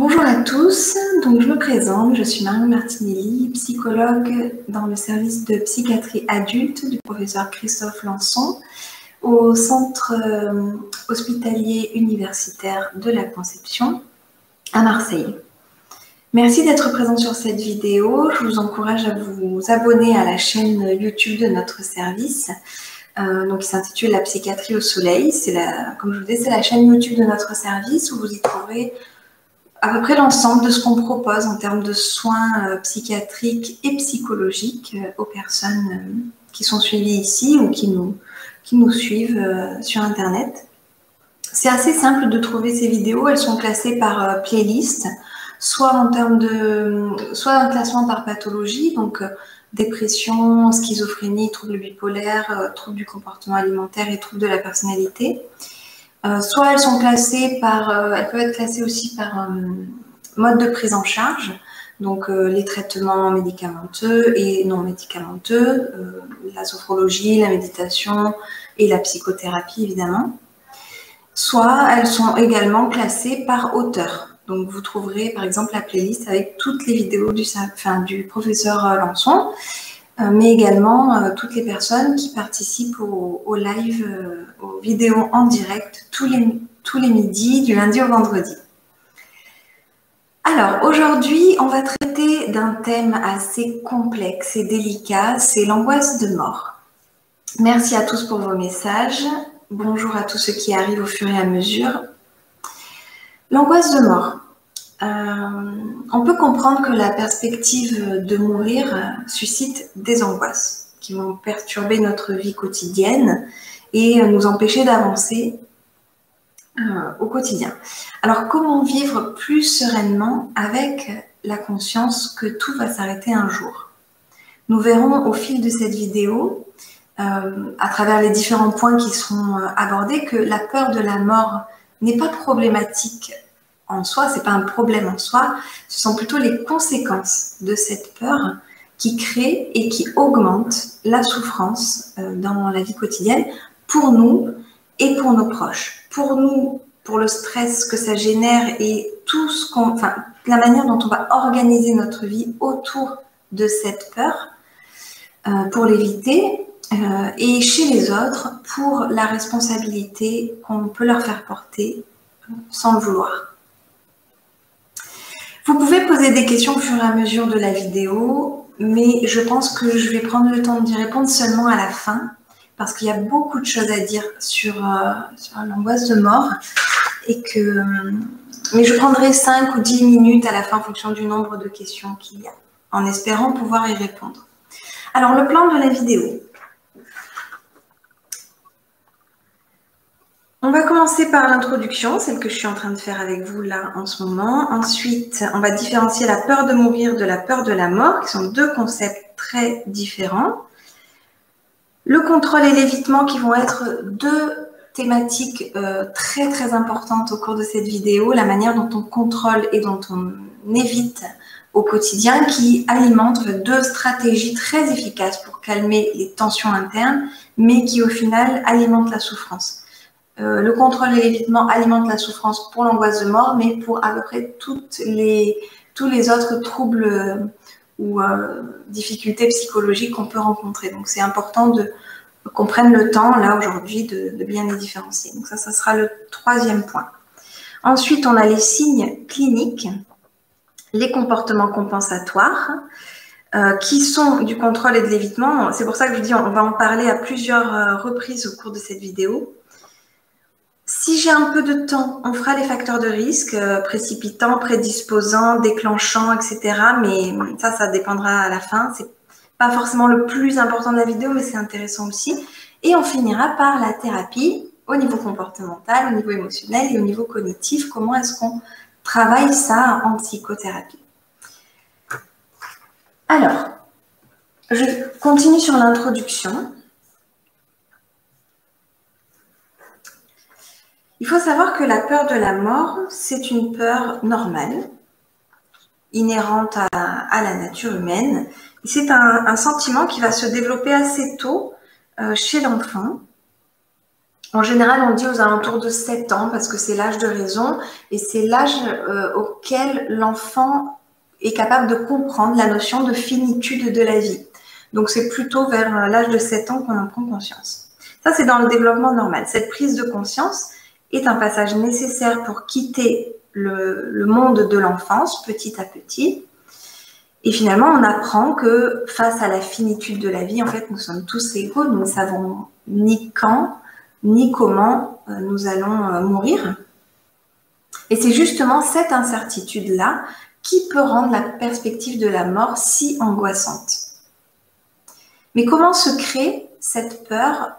Bonjour à tous, donc je me présente, je suis Marion Martinelli, psychologue dans le service de psychiatrie adulte du professeur Christophe Lançon au centre hospitalier universitaire de la Conception à Marseille. Merci d'être présent sur cette vidéo, je vous encourage à vous abonner à la chaîne YouTube de notre service qui s'intitule La psychiatrie au soleil. Comme je vous disais, c'est la chaîne YouTube de notre service où vous y trouverez à peu près l'ensemble de ce qu'on propose en termes de soins psychiatriques et psychologiques aux personnes qui sont suivies ici ou qui nous suivent sur Internet. C'est assez simple de trouver ces vidéos, elles sont classées par playlist, soit un classement par pathologie, donc dépression, schizophrénie, troubles bipolaires, troubles du comportement alimentaire et troubles de la personnalité. Soit elles sont classées elles peuvent être classées aussi par mode de prise en charge, donc les traitements médicamenteux et non médicamenteux, la sophrologie, la méditation et la psychothérapie évidemment. Soit elles sont également classées par auteur. Donc vous trouverez par exemple la playlist avec toutes les vidéos du professeur Lançon, mais également toutes les personnes qui participent au live, aux vidéos en direct tous les midis, du lundi au vendredi. Alors aujourd'hui, on va traiter d'un thème assez complexe et délicat, c'est l'angoisse de mort. Merci à tous pour vos messages. Bonjour à tous ceux qui arrivent au fur et à mesure. L'angoisse de mort. On peut comprendre que la perspective de mourir suscite des angoisses qui vont perturber notre vie quotidienne et nous empêcher d'avancer au quotidien. Alors, comment vivre plus sereinement avec la conscience que tout va s'arrêter un jour? Nous verrons au fil de cette vidéo, à travers les différents points qui seront abordés, que la peur de la mort n'est pas problématique en soi, c'est pas un problème en soi, ce sont plutôt les conséquences de cette peur qui créent et qui augmentent la souffrance dans la vie quotidienne pour nous et pour nos proches. Pour nous, pour le stress que ça génère et la manière dont on va organiser notre vie autour de cette peur pour l'éviter, et chez les autres pour la responsabilité qu'on peut leur faire porter sans le vouloir. Vous pouvez poser des questions au fur et à mesure de la vidéo, mais je pense que je vais prendre le temps d'y répondre seulement à la fin, parce qu'il y a beaucoup de choses à dire sur l'angoisse de mort, mais je prendrai 5 ou 10 minutes à la fin en fonction du nombre de questions qu'il y a, en espérant pouvoir y répondre. Alors, le plan de la vidéo. On va commencer par l'introduction, celle que je suis en train de faire avec vous là en ce moment. Ensuite, on va différencier la peur de mourir de la peur de la mort, qui sont deux concepts très différents. Le contrôle et l'évitement, qui vont être deux thématiques très très importantes au cours de cette vidéo. La manière dont on contrôle et dont on évite au quotidien, qui alimentent deux stratégies très efficaces pour calmer les tensions internes, mais qui au final alimentent la souffrance. Le contrôle et l'évitement alimentent la souffrance pour l'angoisse de mort, mais pour à peu près tous les autres troubles ou difficultés psychologiques qu'on peut rencontrer. Donc, c'est important qu'on prenne le temps, là, aujourd'hui, de bien les différencier. Donc, ça sera le troisième point. Ensuite, on a les signes cliniques, les comportements compensatoires, qui sont du contrôle et de l'évitement. C'est pour ça que je dis on va en parler à plusieurs reprises au cours de cette vidéo. Si j'ai un peu de temps, on fera les facteurs de risque, précipitants, prédisposants, déclenchants, etc. Mais ça dépendra à la fin. C'est pas forcément le plus important de la vidéo, mais c'est intéressant aussi. Et on finira par la thérapie au niveau comportemental, au niveau émotionnel et au niveau cognitif. Comment est-ce qu'on travaille ça en psychothérapie? Alors, je continue sur l'introduction. Il faut savoir que la peur de la mort, c'est une peur normale, inhérente à la nature humaine. C'est un sentiment qui va se développer assez tôt chez l'enfant En général, on dit aux alentours de 7 ans parce que c'est l'âge de raison et c'est l'âge auquel l'enfant est capable de comprendre la notion de finitude de la vie. Donc, c'est plutôt vers l'âge de 7 ans qu'on en prend conscience. Ça, c'est dans le développement normal. Cette prise de conscience est un passage nécessaire pour quitter le monde de l'enfance petit à petit. Et finalement, on apprend que face à la finitude de la vie, en fait, nous sommes tous égaux, nous ne savons ni quand, ni comment nous allons mourir. Et c'est justement cette incertitude-là qui peut rendre la perspective de la mort si angoissante. Mais comment se crée cette peur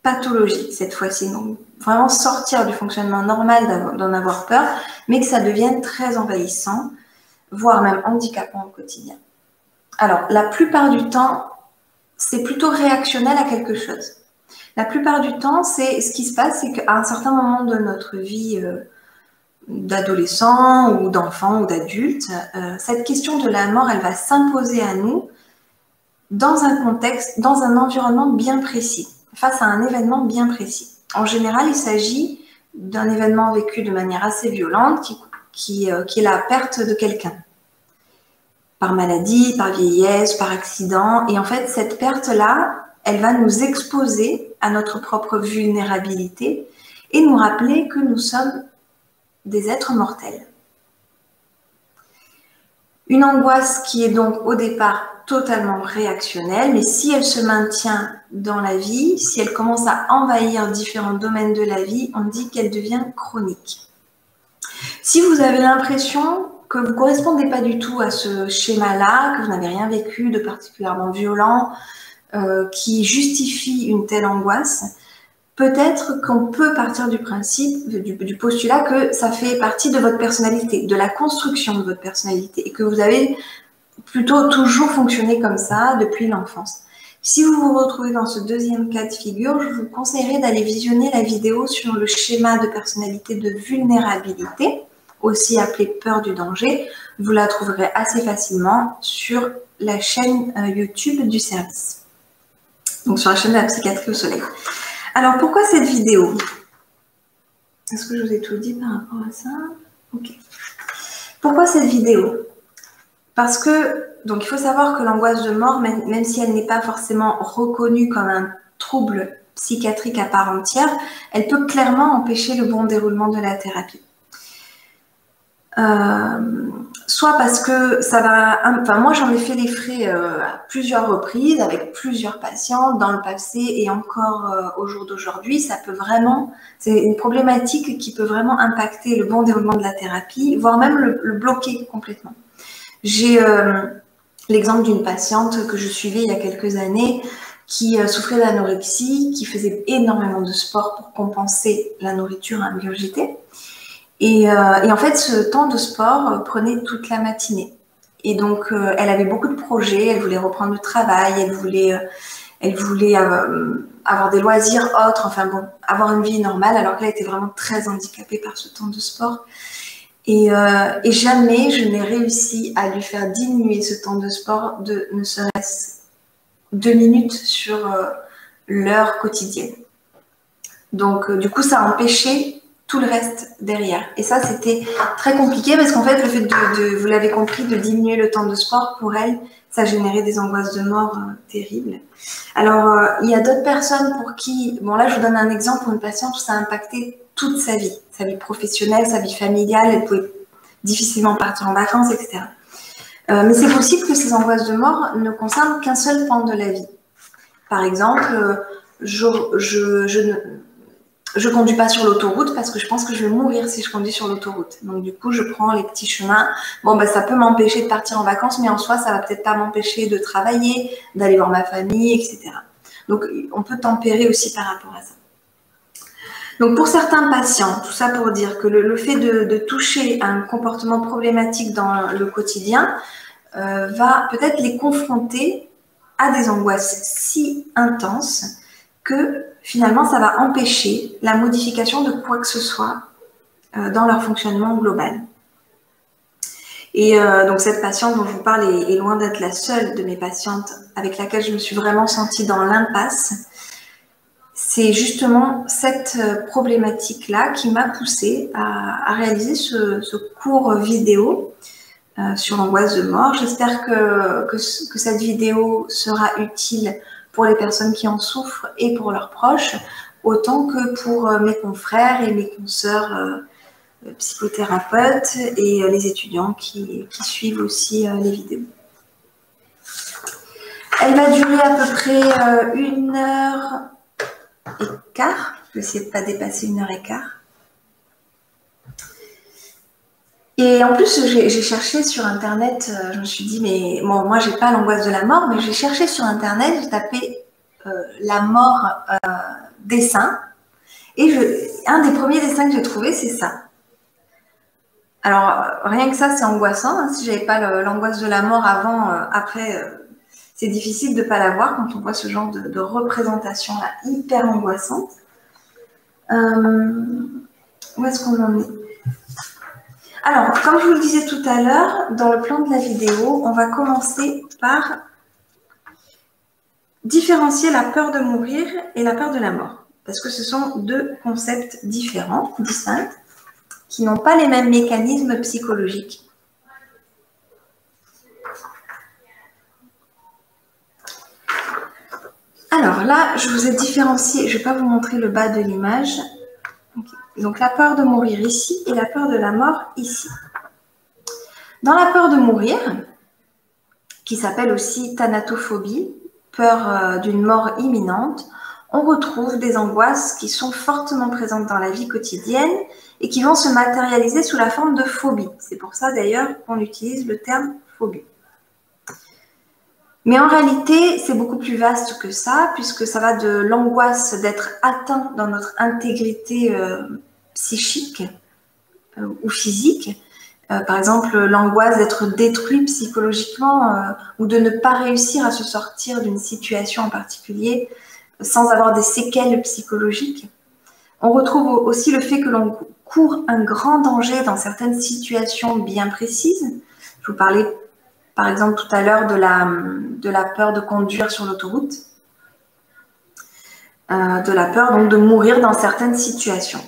pathologique cette fois-ci? Donc, vraiment sortir du fonctionnement normal d'en avoir peur, mais que ça devienne très envahissant, voire même handicapant au quotidien. Alors, la plupart du temps, c'est plutôt réactionnel à quelque chose. La plupart du temps, ce qui se passe, c'est qu'à un certain moment de notre vie d'adolescent ou d'enfant ou d'adulte, cette question de la mort, elle va s'imposer à nous dans un contexte, dans un environnement bien précis, face à un événement bien précis. En général, il s'agit d'un événement vécu de manière assez violente qui est la perte de quelqu'un. Par maladie, par vieillesse, par accident. Et en fait, cette perte-là, elle va nous exposer à notre propre vulnérabilité et nous rappeler que nous sommes des êtres mortels. Une angoisse qui est donc au départ totalement réactionnelle, mais si elle se maintient dans la vie, si elle commence à envahir différents domaines de la vie, on dit qu'elle devient chronique. Si vous avez l'impression que vous ne correspondez pas du tout à ce schéma-là, que vous n'avez rien vécu de particulièrement violent, qui justifie une telle angoisse, peut-être qu'on peut partir du principe, du postulat que ça fait partie de votre personnalité, de la construction de votre personnalité, et que vous avez plutôt toujours fonctionné comme ça depuis l'enfance. Si vous vous retrouvez dans ce deuxième cas de figure, je vous conseillerais d'aller visionner la vidéo sur le schéma de personnalité de vulnérabilité, aussi appelée peur du danger. Vous la trouverez assez facilement sur la chaîne YouTube du service. Donc sur la chaîne de la psychiatrie au soleil. Alors pourquoi cette vidéo? Est-ce que je vous ai tout dit par rapport à ça? Ok. Pourquoi cette vidéo? Parce que, donc il faut savoir que l'angoisse de mort, même si elle n'est pas forcément reconnue comme un trouble psychiatrique à part entière, elle peut clairement empêcher le bon déroulement de la thérapie. Soit parce que ça va... Enfin, moi, j'en ai fait les frais à plusieurs reprises avec plusieurs patients dans le passé et encore au jour d'aujourd'hui. Ça peut vraiment... C'est une problématique qui peut vraiment impacter le bon déroulement de la thérapie, voire même le bloquer complètement. J'ai l'exemple d'une patiente que je suivais il y a quelques années qui souffrait d'anorexie, qui faisait énormément de sport pour compenser la nourriture ingurgitée. Et en fait, ce temps de sport prenait toute la matinée. Et donc, elle avait beaucoup de projets, elle voulait reprendre le travail, elle voulait avoir des loisirs autres, enfin bon, avoir une vie normale, alors qu'elle était vraiment très handicapée par ce temps de sport. Et jamais je n'ai réussi à lui faire diminuer ce temps de sport de ne serait-ce 2 minutes sur l'heure quotidienne. Donc, du coup, ça a empêché tout le reste derrière. Et ça, c'était très compliqué parce qu'en fait, le fait vous l'avez compris, de diminuer le temps de sport, pour elle, ça générait des angoisses de mort terribles. Alors, il y a d'autres personnes pour qui... Bon, là, je vous donne un exemple pour une patiente où ça a impacté toute sa vie professionnelle, sa vie familiale, elle pouvait difficilement partir en vacances, etc. Mais c'est possible que ces angoisses de mort ne concernent qu'un seul pan de la vie. Par exemple, je conduis pas sur l'autoroute parce que je pense que je vais mourir si je conduis sur l'autoroute. Donc du coup, je prends les petits chemins. Bon, ben, ça peut m'empêcher de partir en vacances, mais en soi, ça va peut-être pas m'empêcher de travailler, d'aller voir ma famille, etc. Donc, on peut tempérer aussi par rapport à ça. Donc, pour certains patients, tout ça pour dire que le fait de toucher à un comportement problématique dans le quotidien va peut-être les confronter à des angoisses si intenses que finalement, ça va empêcher la modification de quoi que ce soit dans leur fonctionnement global. Et donc, cette patiente dont je vous parle est loin d'être la seule de mes patientes avec laquelle je me suis vraiment sentie dans l'impasse. c'est justement cette problématique-là qui m'a poussée à réaliser ce cours vidéo sur l'angoisse de mort. J'espère que cette vidéo sera utile pour les personnes qui en souffrent et pour leurs proches, autant que pour mes confrères et mes consoeurs psychothérapeutes et les étudiants qui suivent aussi les vidéos. Elle va durer à peu près 1h15. Je vais essayer de ne pas dépasser 1h15. Et en plus, j'ai cherché sur Internet, je me suis dit, mais bon, moi, j'ai pas l'angoisse de la mort, mais j'ai cherché sur Internet, j'ai tapé la mort dessin, et un des premiers dessins que j'ai trouvé, c'est ça. Alors, rien que ça, c'est angoissant. Hein. Si j'avais pas l'angoisse de la mort avant, après, c'est difficile de ne pas la voir quand on voit ce genre de représentation-là, hyper angoissante. Où est-ce qu'on en est? Alors, comme je vous le disais tout à l'heure, dans le plan de la vidéo, on va commencer par différencier la peur de mourir et la peur de la mort. Parce que ce sont deux concepts différents, distincts, qui n'ont pas les mêmes mécanismes psychologiques. Alors là, je vous ai différencié, je ne vais pas vous montrer le bas de l'image. Okay. Donc la peur de mourir ici et la peur de la mort ici. Dans la peur de mourir, qui s'appelle aussi thanatophobie, peur d'une mort imminente, on retrouve des angoisses qui sont fortement présentes dans la vie quotidienne et qui vont se matérialiser sous la forme de phobie. C'est pour ça d'ailleurs qu'on utilise le terme phobie. Mais en réalité, c'est beaucoup plus vaste que ça, puisque ça va de l'angoisse d'être atteint dans notre intégrité psychique ou physique. Par exemple, l'angoisse d'être détruit psychologiquement ou de ne pas réussir à se sortir d'une situation en particulier sans avoir des séquelles psychologiques. On retrouve aussi le fait que l'on court un grand danger dans certaines situations bien précises. Je vous parlais par exemple tout à l'heure de la peur de conduire sur l'autoroute, de la peur donc de mourir dans certaines situations.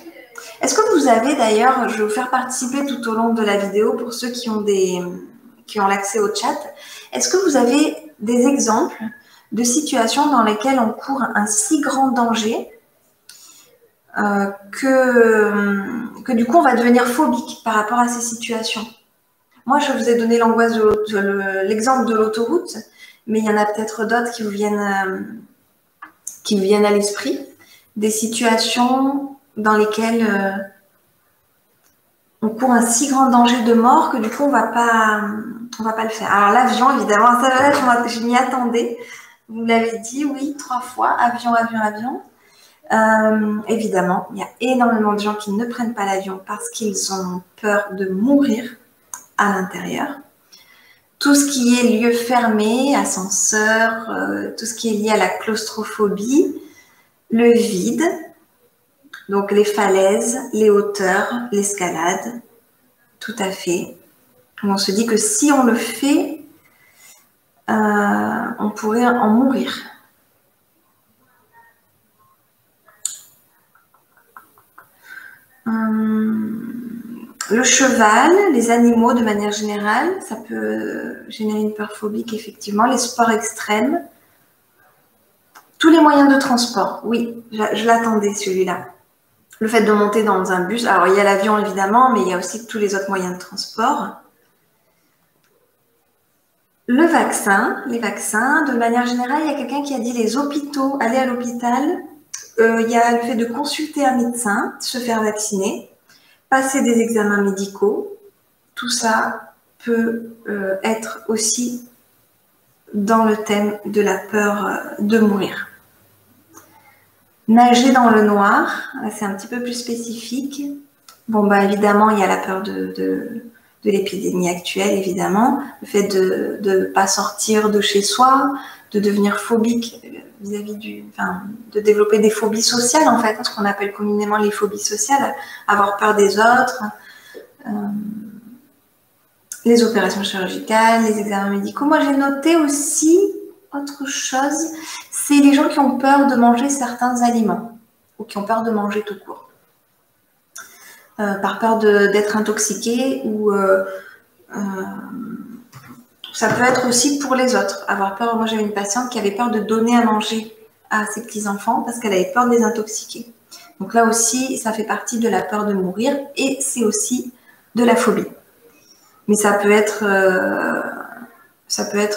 Est-ce que vous avez d'ailleurs, je vais vous faire participer tout au long de la vidéo pour ceux qui ont l'accès au chat, est-ce que vous avez des exemples de situations dans lesquelles on court un si grand danger que du coup on va devenir phobique par rapport à ces situations? Moi, je vous ai donné l'angoisse l'exemple de l'autoroute, mais il y en a peut-être d'autres qui vous viennent à l'esprit, des situations dans lesquelles on court un si grand danger de mort que du coup on va pas le faire. Alors l'avion, évidemment, ça là, je m'y attendais. Vous l'avez dit, oui, 3 fois, avion, avion, avion. Évidemment, il y a énormément de gens qui ne prennent pas l'avion parce qu'ils ont peur de mourir à l'intérieur. Tout ce qui est lieu fermé, ascenseur, tout ce qui est lié à la claustrophobie, le vide, donc les falaises, les hauteurs, l'escalade, tout à fait. On se dit que si on le fait, on pourrait en mourir. Le cheval, les animaux de manière générale, ça peut générer une peur phobique, effectivement. Les sports extrêmes. Tous les moyens de transport, oui, je l'attendais celui-là. Le fait de monter dans un bus, alors il y a l'avion évidemment, mais il y a aussi tous les autres moyens de transport. Le vaccin, les vaccins, de manière générale, il y a quelqu'un qui a dit les hôpitaux, aller à l'hôpital, il y a le fait de consulter un médecin, se faire vacciner, passer des examens médicaux, tout ça peut être aussi dans le thème de la peur de mourir. Nager dans le noir, c'est un petit peu plus spécifique. Bon, bah évidemment, il y a la peur de l'épidémie actuelle, évidemment. Le fait de ne pas sortir de chez soi, de devenir phobique vis-à-vis de développer des phobies sociales, en fait, ce qu'on appelle communément les phobies sociales, avoir peur des autres, les opérations chirurgicales, les examens médicaux. Moi, j'ai noté aussi autre chose, c'est les gens qui ont peur de manger certains aliments ou qui ont peur de manger tout court. Par peur d'être intoxiqués ou ça peut être aussi pour les autres. Avoir peur, moi j'avais une patiente qui avait peur de donner à manger à ses petits-enfants parce qu'elle avait peur de les intoxiquer. Donc là aussi, ça fait partie de la peur de mourir et c'est aussi de la phobie. Mais ça peut être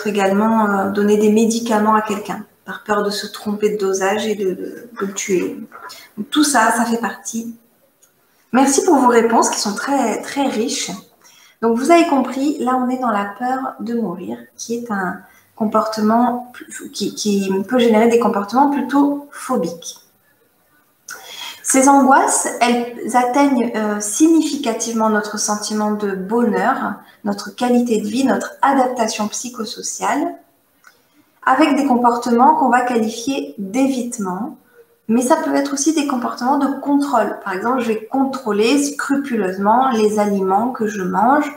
également donner des médicaments à quelqu'un par peur de se tromper de dosage et de le tuer. Donc, tout ça, ça fait partie. Merci pour vos réponses qui sont très, très riches. Donc, vous avez compris, là, on est dans la peur de mourir, qui est un comportement qui peut générer des comportements plutôt phobiques. Ces angoisses, elles atteignent significativement notre sentiment de bonheur, notre qualité de vie, notre adaptation psychosociale, avec des comportements qu'on va qualifier d'évitement, mais ça peut être aussi des comportements de contrôle. Par exemple, je vais contrôler scrupuleusement les aliments que je mange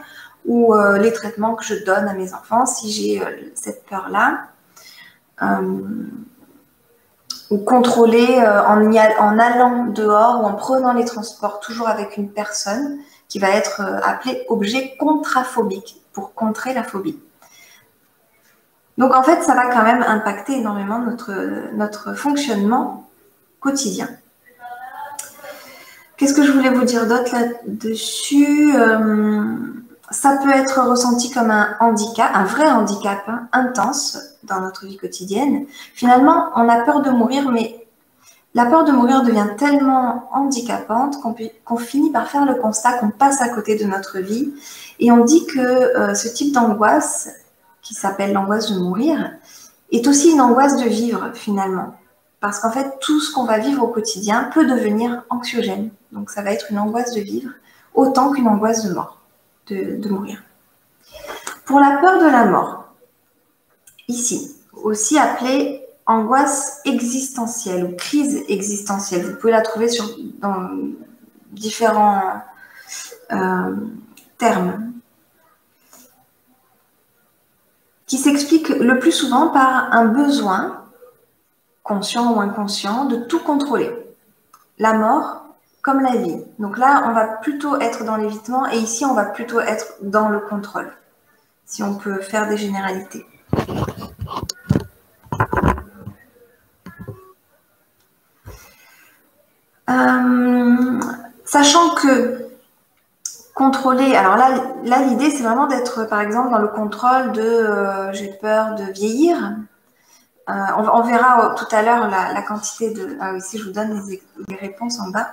ou les traitements que je donne à mes enfants si j'ai cette peur-là. Ou contrôler en allant dehors ou en prenant les transports toujours avec une personne qui va être appelée objet contraphobique pour contrer la phobie. Donc en fait, ça va quand même impacter énormément notre fonctionnement quotidien. Qu'est-ce que je voulais vous dire d'autre là-dessus? Ça peut être ressenti comme un handicap, un vrai handicap intense dans notre vie quotidienne. Finalement, on a peur de mourir, mais la peur de mourir devient tellement handicapante qu'on finit par faire le constat qu'on passe à côté de notre vie. Et on dit que ce type d'angoisse, qui s'appelle l'angoisse de mourir, est aussi une angoisse de vivre finalement. Parce qu'en fait, tout ce qu'on va vivre au quotidien peut devenir anxiogène. Donc ça va être une angoisse de vivre autant qu'une angoisse de mort. De mourir. Pour la peur de la mort, ici, aussi appelée angoisse existentielle ou crise existentielle, vous pouvez la trouver dans différents termes, qui s'explique le plus souvent par un besoin, conscient ou inconscient, de tout contrôler. La mort comme la vie. Donc là, on va plutôt être dans l'évitement et ici, on va plutôt être dans le contrôle, si on peut faire des généralités. Sachant que contrôler, alors là l'idée, c'est vraiment d'être, par exemple, dans le contrôle de j'ai peur de vieillir. On verra tout à l'heure la quantité de... Ah oui, ici, je vous donne les réponses en bas.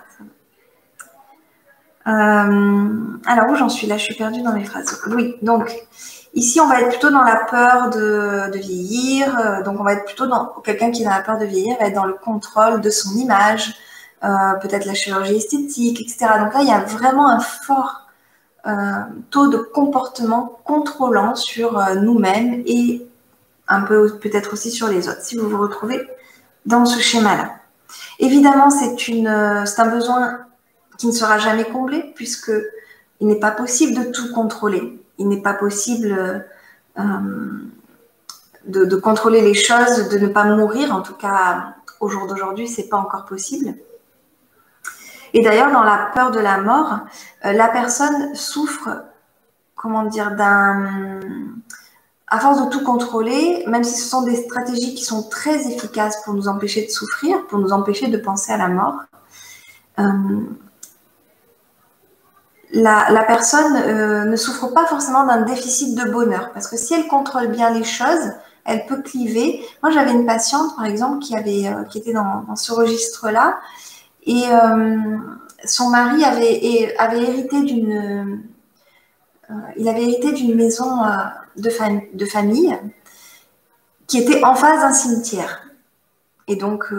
Alors, où j'en suis là? Je suis perdue dans mes phrases. Oui, donc, ici, on va être plutôt dans la peur de vieillir. Donc, on va être plutôt dans... Quelqu'un qui est dans la peur de vieillir va être dans le contrôle de son image, peut-être la chirurgie esthétique, etc. Donc là, il y a vraiment un fort taux de comportement contrôlant sur nous-mêmes et un peu peut-être aussi sur les autres, si vous vous retrouvez dans ce schéma-là. Évidemment, c'est un besoin qui ne sera jamais comblé, puisqu'il n'est pas possible de tout contrôler. Il n'est pas possible de contrôler les choses, de ne pas mourir. En tout cas, au jour d'aujourd'hui, ce n'est pas encore possible. Et d'ailleurs, dans la peur de la mort, la personne souffre, comment dire, à force de tout contrôler, même si ce sont des stratégies qui sont très efficaces pour nous empêcher de souffrir, pour nous empêcher de penser à la mort, la personne ne souffre pas forcément d'un déficit de bonheur, parce que si elle contrôle bien les choses, elle peut cliver. Moi, j'avais une patiente, par exemple, qui était dans ce registre-là, et son mari avait hérité d'une maison de famille qui était en face d'un cimetière. Et donc,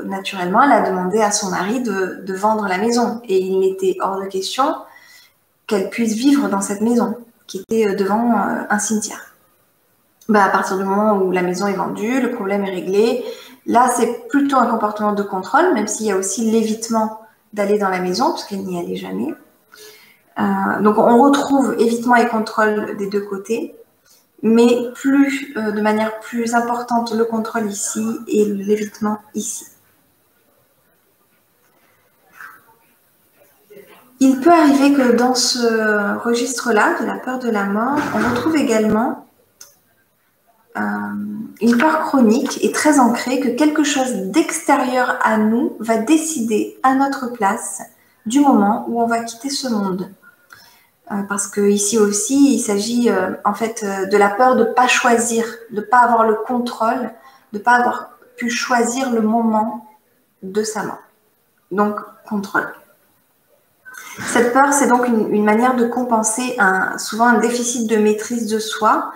naturellement, elle a demandé à son mari de vendre la maison. Et il n'était hors de question qu'elle puisse vivre dans cette maison qui était devant un cimetière. À partir du moment où la maison est vendue, le problème est réglé. Là, c'est plutôt un comportement de contrôle, même s'il y a aussi l'évitement d'aller dans la maison, parce qu'elle n'y allait jamais. Donc, on retrouve évitement et contrôle des deux côtés. mais de manière plus importante le contrôle ici et l'évitement ici. Il peut arriver que dans ce registre-là, de la peur de la mort, on retrouve également une peur chronique et très ancrée que quelque chose d'extérieur à nous va décider à notre place du moment où on va quitter ce monde. Parce que ici aussi, il s'agit en fait de la peur de ne pas choisir, de ne pas avoir le contrôle, de ne pas avoir pu choisir le moment de sa mort. Donc, contrôle. Cette peur, c'est donc une manière de compenser souvent un déficit de maîtrise de soi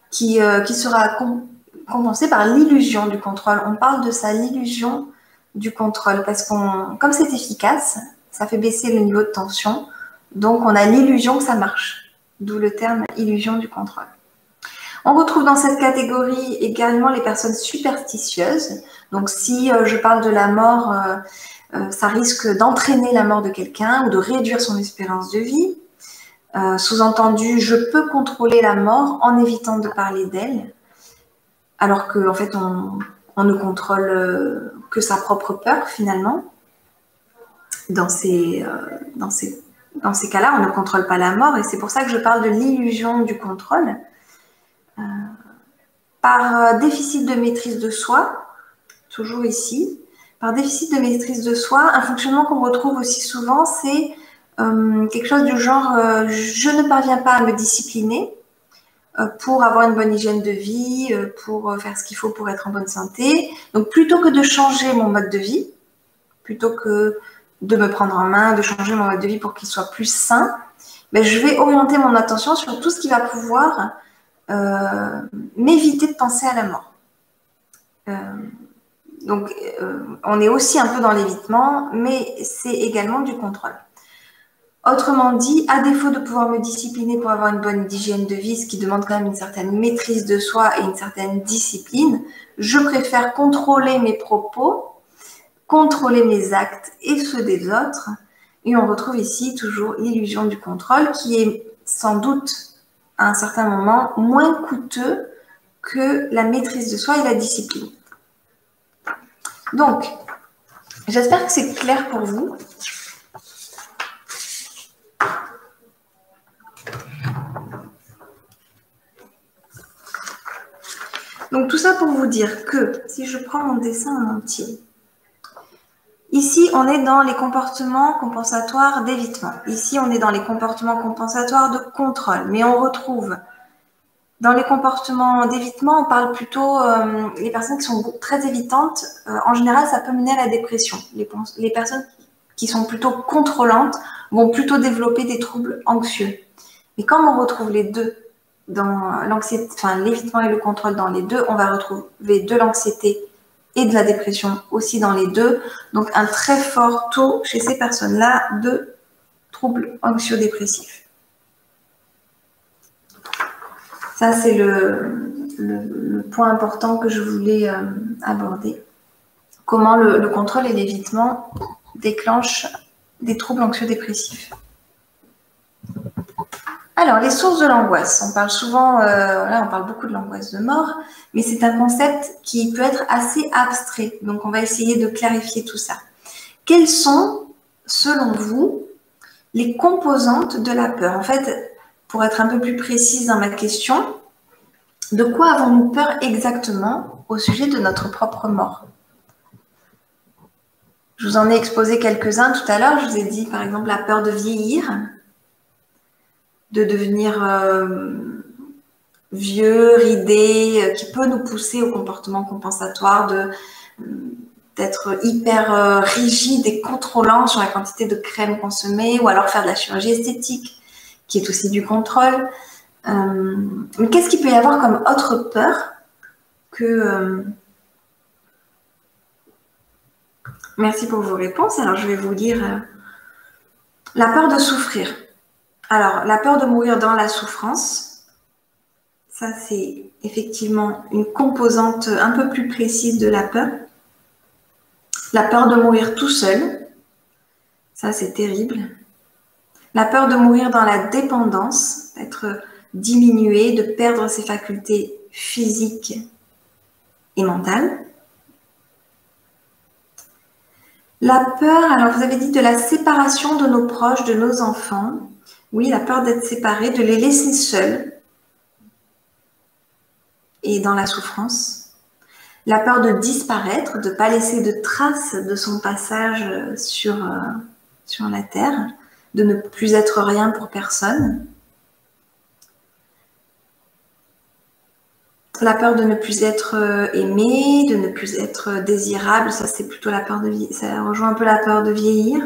qui sera compensé par l'illusion du contrôle. On parle de ça, l'illusion du contrôle, parce comme c'est efficace, ça fait baisser le niveau de tension, donc on a l'illusion que ça marche, d'où le terme illusion du contrôle. On retrouve dans cette catégorie également les personnes superstitieuses. Donc si je parle de la mort, ça risque d'entraîner la mort de quelqu'un ou de réduire son espérance de vie. Sous-entendu, je peux contrôler la mort en évitant de parler d'elle, alors qu'en fait, on ne contrôle que sa propre peur, finalement. Dans ces cas-là, on ne contrôle pas la mort, et c'est pour ça que je parle de l'illusion du contrôle. Par déficit de maîtrise de soi, toujours ici, par déficit de maîtrise de soi, un fonctionnement qu'on retrouve aussi souvent, c'est quelque chose du genre je ne parviens pas à me discipliner pour avoir une bonne hygiène de vie, pour faire ce qu'il faut pour être en bonne santé. Donc plutôt que de changer mon mode de vie, plutôt que de me prendre en main, de changer mon mode de vie pour qu'il soit plus sain, ben, je vais orienter mon attention sur tout ce qui va pouvoir m'éviter de penser à la mort. Donc on est aussi un peu dans l'évitement, mais c'est également du contrôle. Autrement dit, à défaut de pouvoir me discipliner pour avoir une bonne hygiène de vie, ce qui demande quand même une certaine maîtrise de soi et une certaine discipline, je préfère contrôler mes propos, contrôler mes actes et ceux des autres. Et on retrouve ici toujours l'illusion du contrôle qui est sans doute à un certain moment moins coûteux que la maîtrise de soi et la discipline. Donc, j'espère que c'est clair pour vous. Donc tout ça pour vous dire que si je prends mon dessin en entier, ici on est dans les comportements compensatoires d'évitement. Ici on est dans les comportements compensatoires de contrôle. Mais on retrouve dans les comportements d'évitement, on parle plutôt les personnes qui sont très évitantes. En général, ça peut mener à la dépression. Les personnes qui sont plutôt contrôlantes vont plutôt développer des troubles anxieux. Et comme on retrouve les deux dans l'anxiété, enfin l'évitement et le contrôle dans les deux, on va retrouver de l'anxiété et de la dépression aussi dans les deux. Donc un très fort taux chez ces personnes-là de troubles anxio-dépressifs. Ça, c'est le point important que je voulais aborder. Comment le contrôle et l'évitement déclenchent des troubles anxio-dépressifs. Alors, les sources de l'angoisse. On parle souvent, là, on parle beaucoup de l'angoisse de mort, mais c'est un concept qui peut être assez abstrait. Donc, on va essayer de clarifier tout ça. Quelles sont, selon vous, les composantes de la peur? En fait, pour être un peu plus précise dans ma question, de quoi avons-nous peur exactement au sujet de notre propre mort? Je vous en ai exposé quelques-uns tout à l'heure. Je vous ai dit, par exemple, la peur de vieillir, de devenir vieux, ridé, qui peut nous pousser au comportement compensatoire, d'être hyper rigide et contrôlant sur la quantité de crème consommée, ou alors faire de la chirurgie esthétique, qui est aussi du contrôle. Mais qu'est-ce qu'il peut y avoir comme autre peur que... Merci pour vos réponses. Alors, je vais vous lire la peur de souffrir. Alors, la peur de mourir dans la souffrance, ça, c'est effectivement une composante un peu plus précise de la peur. La peur de mourir tout seul, ça, c'est terrible. La peur de mourir dans la dépendance, d'être diminuer, de perdre ses facultés physiques et mentales. La peur, alors vous avez dit de la séparation de nos proches, de nos enfants. Oui, la peur d'être séparés, de les laisser seuls et dans la souffrance. La peur de disparaître, de ne pas laisser de traces de son passage sur la Terre, de ne plus être rien pour personne. La peur de ne plus être aimé, de ne plus être désirable, ça c'est plutôt la peur de vieillir, ça rejoint un peu la peur de vieillir.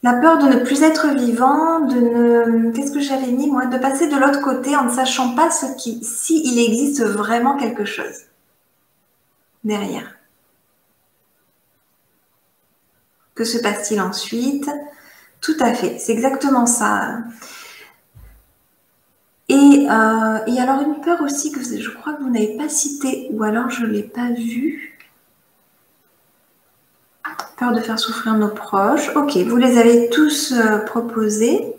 La peur de ne plus être vivant, de ne... Qu'est-ce que j'avais mis moi? De passer de l'autre côté en ne sachant pas s'il existe vraiment quelque chose derrière. Que se passe-t-il ensuite? Tout à fait, c'est exactement ça. Et alors une peur aussi que je crois que vous n'avez pas citée, ou alors je ne l'ai pas vue. Peur de faire souffrir nos proches. Ok, vous les avez tous proposés.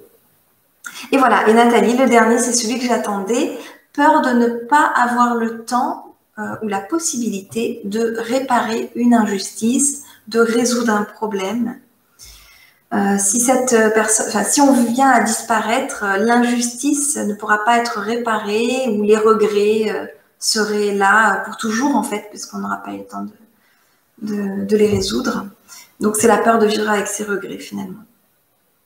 Et voilà, et Nathalie, le dernier, c'est celui que j'attendais. Peur de ne pas avoir le temps ou la possibilité de réparer une injustice, de résoudre un problème. Si on vient à disparaître, l'injustice ne pourra pas être réparée ou les regrets seraient là pour toujours en fait, puisqu'on n'aura pas eu le temps de les résoudre. Donc c'est la peur de vivre avec ses regrets finalement.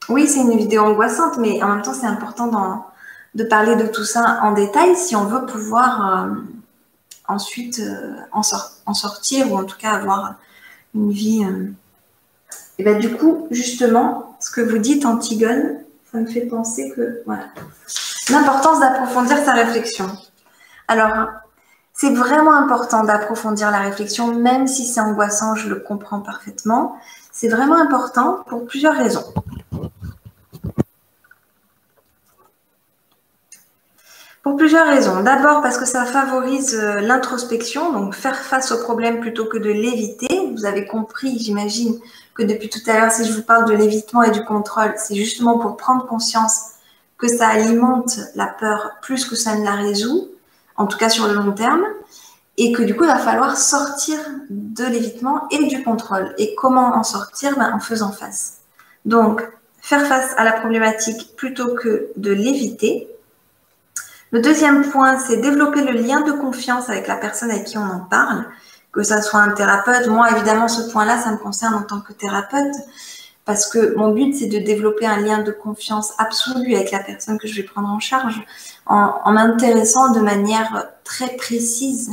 Oui, c'est une vidéo angoissante, mais en même temps c'est important de parler de tout ça en détail si on veut pouvoir ensuite en sortir ou en tout cas avoir une vie... Et bien du coup, justement, ce que vous dites, Antigone, ça me fait penser que, voilà, l'importance d'approfondir sa réflexion. Alors, c'est vraiment important d'approfondir la réflexion, même si c'est angoissant, je le comprends parfaitement. C'est vraiment important pour plusieurs raisons. Pour plusieurs raisons. D'abord parce que ça favorise l'introspection, donc faire face au problème plutôt que de l'éviter. Vous avez compris, j'imagine, que depuis tout à l'heure, si je vous parle de l'évitement et du contrôle, c'est justement pour prendre conscience que ça alimente la peur plus que ça ne la résout, en tout cas sur le long terme, et que du coup, il va falloir sortir de l'évitement et du contrôle. Et comment en sortir? En faisant face. Donc, faire face à la problématique plutôt que de l'éviter. Le deuxième point, c'est développer le lien de confiance avec la personne avec qui on en parle, que ça soit un thérapeute. Moi, évidemment, ce point-là, ça me concerne en tant que thérapeute, parce que mon but, c'est de développer un lien de confiance absolu avec la personne que je vais prendre en charge, en m'intéressant de manière très précise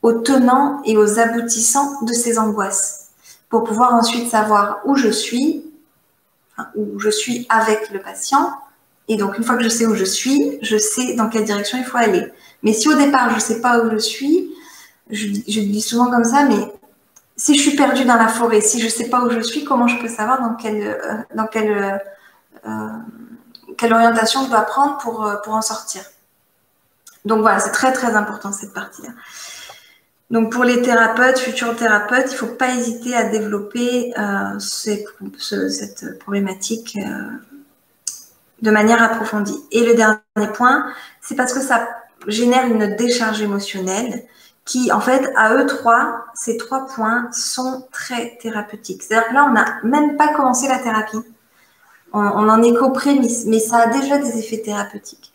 aux tenants et aux aboutissants de ces angoisses, pour pouvoir ensuite savoir où je suis avec le patient. Et donc, une fois que je sais où je suis, je sais dans quelle direction il faut aller. Mais si au départ, je ne sais pas où je suis, je dis souvent comme ça, mais si je suis perdue dans la forêt, si je ne sais pas où je suis, comment je peux savoir quelle orientation je dois prendre pour en sortir? Donc voilà, c'est très très important cette partie-là. Donc pour les thérapeutes, futurs thérapeutes, il ne faut pas hésiter à développer cette problématique de manière approfondie. Et le dernier point, c'est parce que ça génère une décharge émotionnelle qui, en fait, à eux trois, ces 3 points sont très thérapeutiques. C'est-à-dire que là, on n'a même pas commencé la thérapie. On en est qu'aux prémices, mais ça a déjà des effets thérapeutiques.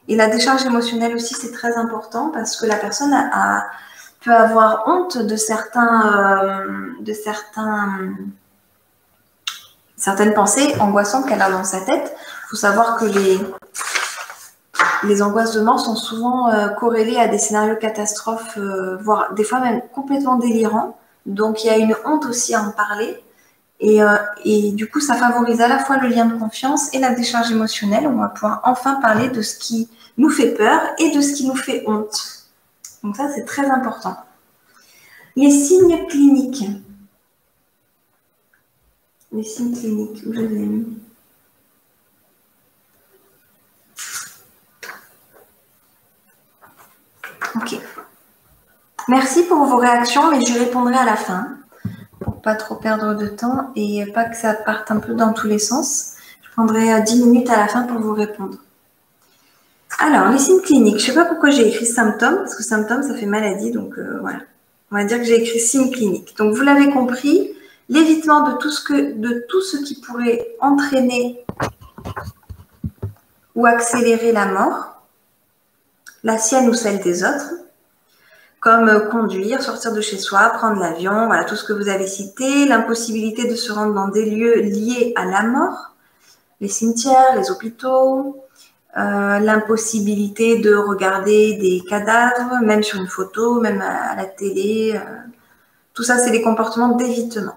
Et la décharge émotionnelle aussi, c'est très important parce que la personne peut avoir honte de certaines pensées angoissantes qu'elle a dans sa tête. Il faut savoir que les angoisses de mort sont souvent corrélées à des scénarios catastrophes, voire des fois même complètement délirants. Donc, il y a une honte aussi à en parler. Et du coup, ça favorise à la fois le lien de confiance et la décharge émotionnelle. On va pouvoir enfin parler de ce qui nous fait peur et de ce qui nous fait honte. Donc ça, c'est très important. Les signes cliniques. Les signes cliniques, où je les ai mis? Ok. Merci pour vos réactions, mais je répondrai à la fin pour pas trop perdre de temps et pas que ça parte un peu dans tous les sens. Je prendrai 10 minutes à la fin pour vous répondre. Alors, les signes cliniques. Je ne sais pas pourquoi j'ai écrit symptômes, parce que symptômes, ça fait maladie, donc voilà. On va dire que j'ai écrit signes cliniques. Donc, vous l'avez compris, l'évitement de tout ce qui pourrait entraîner ou accélérer la mort, la sienne ou celle des autres, comme conduire, sortir de chez soi, prendre l'avion, voilà, tout ce que vous avez cité, l'impossibilité de se rendre dans des lieux liés à la mort, les cimetières, les hôpitaux, l'impossibilité de regarder des cadavres, même sur une photo, même à la télé. Tout ça, c'est des comportements d'évitement.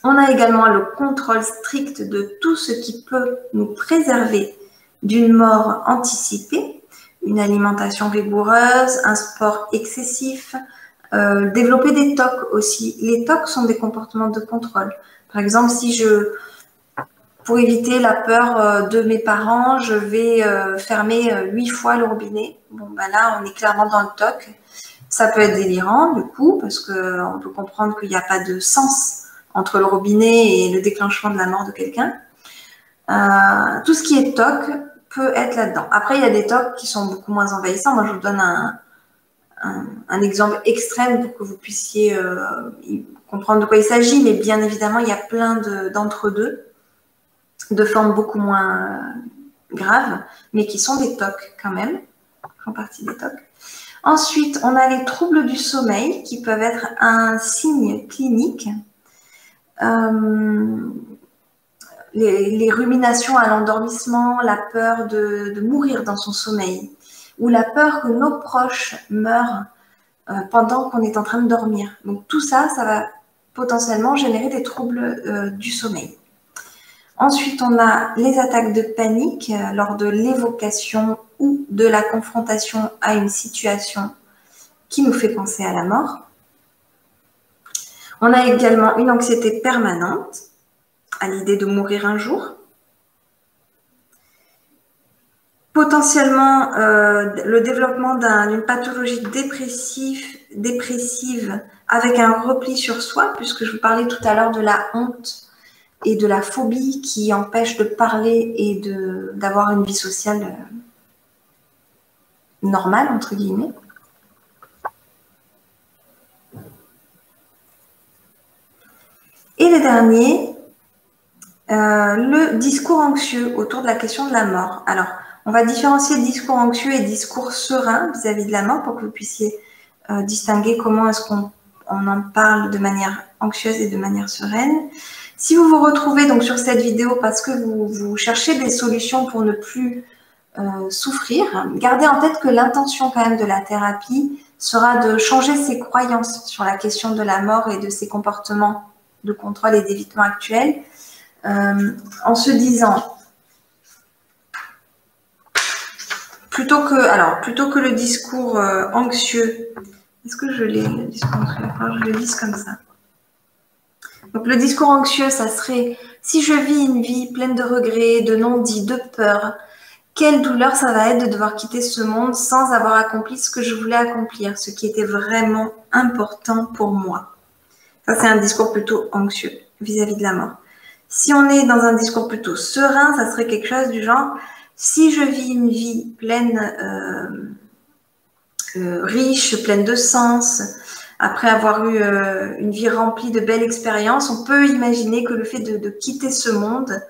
On a également le contrôle strict de tout ce qui peut nous préserver d'une mort anticipée, une alimentation rigoureuse, un sport excessif, développer des TOC aussi. Les TOC sont des comportements de contrôle. Par exemple, si pour éviter la peur de mes parents, je vais fermer 8 fois le robinet. Bon, ben là, on est clairement dans le TOC. Ça peut être délirant, du coup, parce qu'on peut comprendre qu'il n'y a pas de sens entre le robinet et le déclenchement de la mort de quelqu'un. Tout ce qui est TOC peut être là-dedans. Après, il y a des TOC qui sont beaucoup moins envahissants. Moi, je vous donne un exemple extrême pour que vous puissiez comprendre de quoi il s'agit, mais bien évidemment, il y a plein d'entre-deux, de formes beaucoup moins graves, mais qui sont des TOC quand même, font partie des TOC. Ensuite, on a les troubles du sommeil qui peuvent être un signe clinique. Les ruminations à l'endormissement, la peur de mourir dans son sommeil, ou la peur que nos proches meurent pendant qu'on est en train de dormir. Donc tout ça, ça va potentiellement générer des troubles du sommeil. Ensuite, on a les attaques de panique lors de l'évocation ou de la confrontation à une situation qui nous fait penser à la mort. On a également une anxiété permanente à l'idée de mourir un jour. Potentiellement, le développement d'une pathologie dépressive avec un repli sur soi, puisque je vous parlais tout à l'heure de la honte et de la phobie qui empêche de parler et d'avoir une vie sociale normale, entre guillemets. Et le dernier, le discours anxieux autour de la question de la mort. Alors, on va différencier discours anxieux et discours serein vis-à-vis de la mort pour que vous puissiez distinguer comment est-ce qu'on en parle de manière anxieuse et de manière sereine. Si vous vous retrouvez donc sur cette vidéo parce que vous cherchez des solutions pour ne plus souffrir, gardez en tête que l'intention quand même de la thérapie sera de changer ses croyances sur la question de la mort et de ses comportements de contrôle et d'évitement actuels, en se disant plutôt que le discours anxieux, est-ce que je l'ai le discours anxieux? Alors, je le lise comme ça. Donc le discours anxieux, ça serait si je vis une vie pleine de regrets, de non-dits, de peur, quelle douleur ça va être de devoir quitter ce monde sans avoir accompli ce que je voulais accomplir, ce qui était vraiment important pour moi. Ça, c'est un discours plutôt anxieux vis-à-vis de la mort. Si on est dans un discours plutôt serein, ça serait quelque chose du genre si je vis une vie pleine, riche, pleine de sens, après avoir eu une vie remplie de belles expériences, on peut imaginer que le fait de quitter ce monde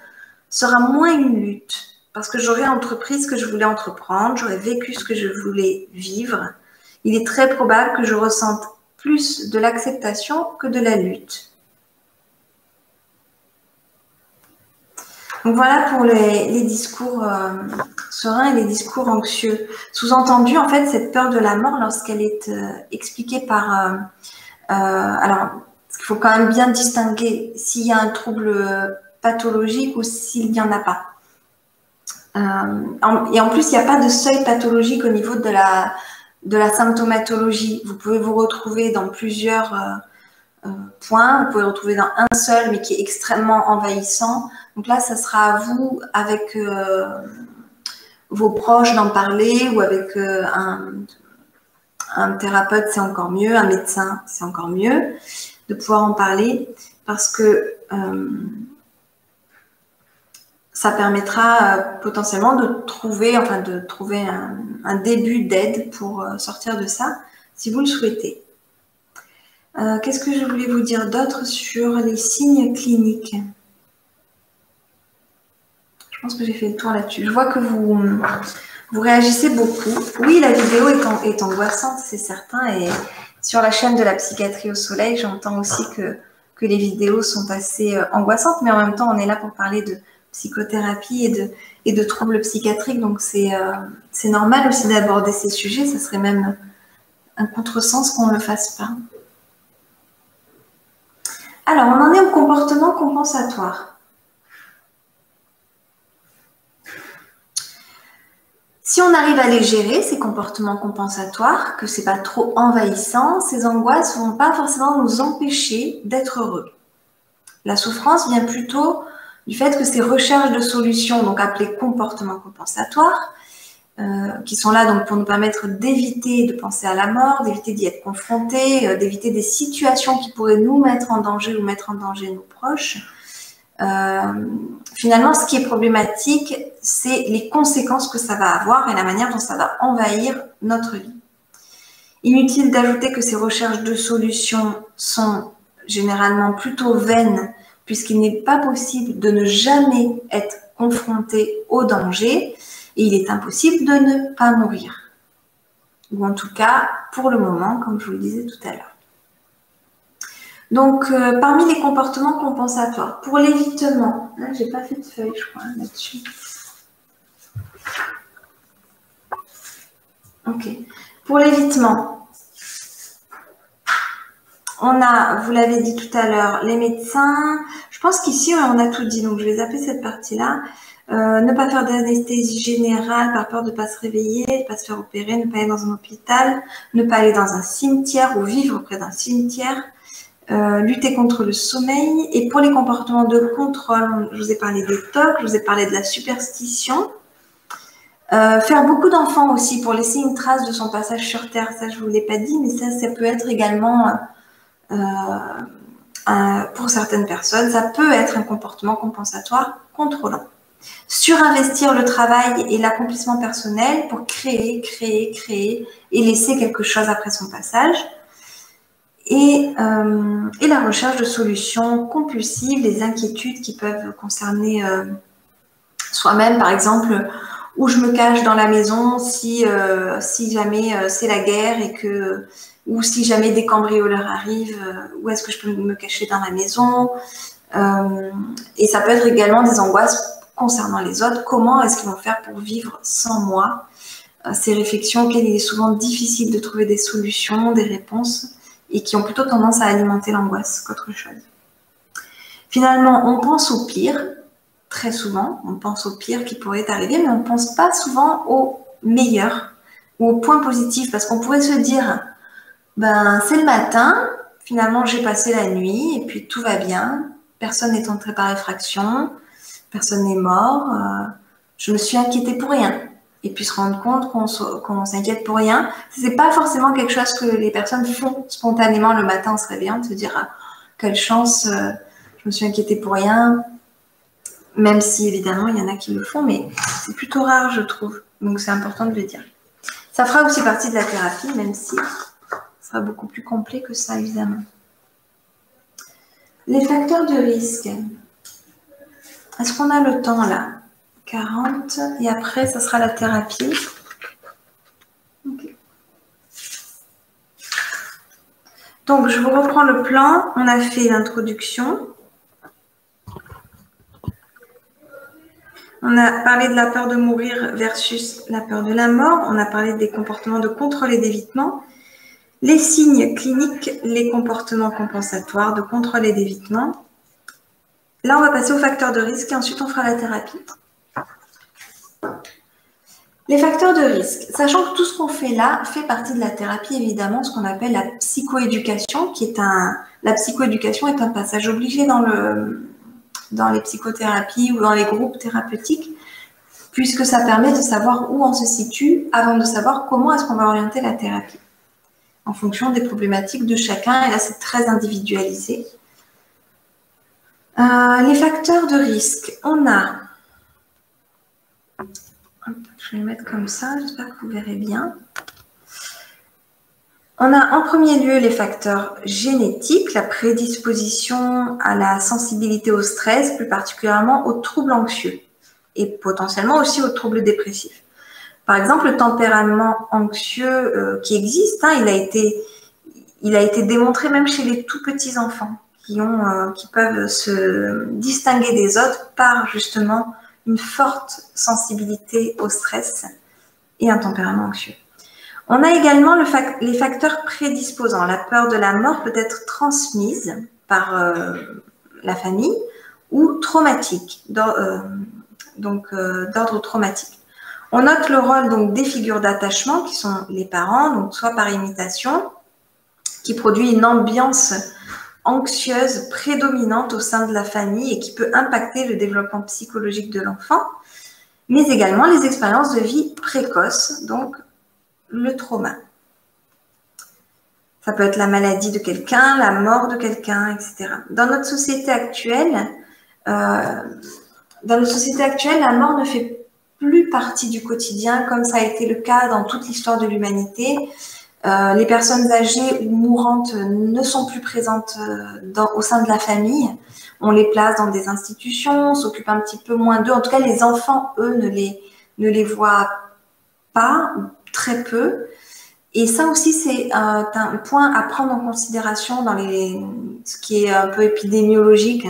sera moins une lutte. Parce que j'aurais entrepris ce que je voulais entreprendre, j'aurais vécu ce que je voulais vivre. Il est très probable que je ressente plus de l'acceptation que de la lutte. Donc voilà pour les discours sereins et les discours anxieux. Sous-entendu, en fait, cette peur de la mort, lorsqu'elle est expliquée par... alors, il faut quand même bien distinguer s'il y a un trouble pathologique ou s'il n'y en a pas. Et en plus, il n'y a pas de seuil pathologique au niveau de la symptomatologie. Vous pouvez vous retrouver dans plusieurs points. Vous pouvez le retrouver dans un seul, mais qui est extrêmement envahissant. Donc là, ça sera à vous, avec vos proches, d'en parler, ou avec un thérapeute, c'est encore mieux, un médecin, c'est encore mieux. de pouvoir en parler parce que ça permettra potentiellement de trouver un début d'aide pour sortir de ça, si vous le souhaitez. Qu'est-ce que je voulais vous dire d'autre sur les signes cliniques? Je pense que j'ai fait le tour là-dessus. Je vois que vous réagissez beaucoup. Oui, la vidéo est angoissante, c'est certain. Et sur la chaîne de la psychiatrie au soleil, j'entends aussi que les vidéos sont assez angoissantes. Mais en même temps, on est là pour parler de psychothérapie et de troubles psychiatriques. Donc, c'est normal aussi d'aborder ces sujets. Ça serait même un contresens qu'on ne le fasse pas. Alors, on en est au comportement compensatoire. Si on arrive à les gérer, ces comportements compensatoires, que c'est pas trop envahissant, ces angoisses ne vont pas forcément nous empêcher d'être heureux. La souffrance vient plutôt du fait que ces recherches de solutions, donc appelées comportements compensatoires, qui sont là donc pour nous permettre d'éviter de penser à la mort, d'éviter d'y être confronté, d'éviter des situations qui pourraient nous mettre en danger ou mettre en danger nos proches. Finalement, ce qui est problématique, c'est les conséquences que ça va avoir et la manière dont ça va envahir notre vie. Inutile d'ajouter que ces recherches de solutions sont généralement plutôt vaines, puisqu'il n'est pas possible de ne jamais être confronté au danger et il est impossible de ne pas mourir. Ou en tout cas, pour le moment, comme je vous le disais tout à l'heure. Donc, parmi les comportements compensatoires, pour l'évitement, là, j'ai pas fait de feuille, je crois, là-dessus. Ok. Pour l'évitement, on a, vous l'avez dit tout à l'heure, les médecins. Je pense qu'ici, on a tout dit, donc je vais zapper cette partie-là. Ne pas faire d'anesthésie générale par peur de ne pas se réveiller, de ne pas se faire opérer, ne pas aller dans un hôpital, ne pas aller dans un cimetière ou vivre près d'un cimetière. Lutter contre le sommeil. Et pour les comportements de contrôle, je vous ai parlé des tocs, je vous ai parlé de la superstition. Faire beaucoup d'enfants aussi pour laisser une trace de son passage sur Terre, ça je ne vous l'ai pas dit, mais ça peut être également, pour certaines personnes, ça peut être un comportement compensatoire contrôlant. Surinvestir le travail et l'accomplissement personnel pour créer et laisser quelque chose après son passage. Et la recherche de solutions compulsives, les inquiétudes qui peuvent concerner soi-même, par exemple, où je me cache dans la maison si jamais c'est la guerre ou si jamais des cambrioleurs arrivent, où est-ce que je peux me cacher dans la maison. Et ça peut être également des angoisses concernant les autres. Comment est-ce qu'ils vont faire pour vivre sans moi? Ces réflexions auxquelles il est souvent difficile de trouver des solutions, des réponses, et qui ont plutôt tendance à alimenter l'angoisse qu'autre chose. Finalement, on pense au pire, très souvent, on pense au pire qui pourrait arriver, mais on ne pense pas souvent au meilleur ou au point positif, parce qu'on pourrait se dire, ben c'est le matin, finalement j'ai passé la nuit, et puis tout va bien, personne n'est entré par effraction, personne n'est mort, je me suis inquiétée pour rien. Et puis se rendre compte qu'on s'inquiète pour rien. C'est pas forcément quelque chose que les personnes font spontanément le matin en se réveillant, de se dire ah, quelle chance, je me suis inquiétée pour rien. Même si évidemment il y en a qui le font, mais c'est plutôt rare je trouve. Donc c'est important de le dire. Ça fera aussi partie de la thérapie, même si ça sera beaucoup plus complet que ça évidemment. Les facteurs de risque. Est-ce qu'on a le temps là? 40 et après ça sera la thérapie. Okay. Donc je vous reprends le plan. On a fait l'introduction. On a parlé de la peur de mourir versus la peur de la mort. On a parlé des comportements de contrôle et d'évitement. Les signes cliniques, les comportements compensatoires de contrôle et d'évitement. Là on va passer aux facteurs de risque et ensuite on fera la thérapie. Les facteurs de risque, sachant que tout ce qu'on fait là fait partie de la thérapie, évidemment, ce qu'on appelle la psychoéducation, la psychoéducation est un passage obligé dans les psychothérapies ou dans les groupes thérapeutiques, puisque ça permet de savoir où on se situe avant de savoir comment est-ce qu'on va orienter la thérapie. en fonction des problématiques de chacun. Et là, c'est très individualisé. Les facteurs de risque. On a, je vais le mettre comme ça, j'espère que vous verrez bien. On a en premier lieu les facteurs génétiques, la prédisposition à la sensibilité au stress, plus particulièrement aux troubles anxieux et potentiellement aussi aux troubles dépressifs. Par exemple, le tempérament anxieux qui existe, hein, il a été démontré même chez les tout petits enfants qui peuvent se distinguer des autres par justement une forte sensibilité au stress et un tempérament anxieux. On a également les facteurs prédisposants. La peur de la mort peut être transmise par la famille ou traumatique, d'ordre traumatique. On note le rôle donc des figures d'attachement qui sont les parents, donc soit par imitation, qui produit une ambiance anxieuse prédominante au sein de la famille et qui peut impacter le développement psychologique de l'enfant, mais également les expériences de vie précoces, donc le trauma. Ça peut être la maladie de quelqu'un, la mort de quelqu'un, etc. Dans notre société actuelle, la mort ne fait plus partie du quotidien comme ça a été le cas dans toute l'histoire de l'humanité. Les personnes âgées ou mourantes ne sont plus présentes au sein de la famille. On les place dans des institutions, on s'occupe un petit peu moins d'eux. En tout cas, les enfants, eux, ne les voient pas, ou très peu. Et ça aussi, c'est un point à prendre en considération dans ce qui est un peu épidémiologique.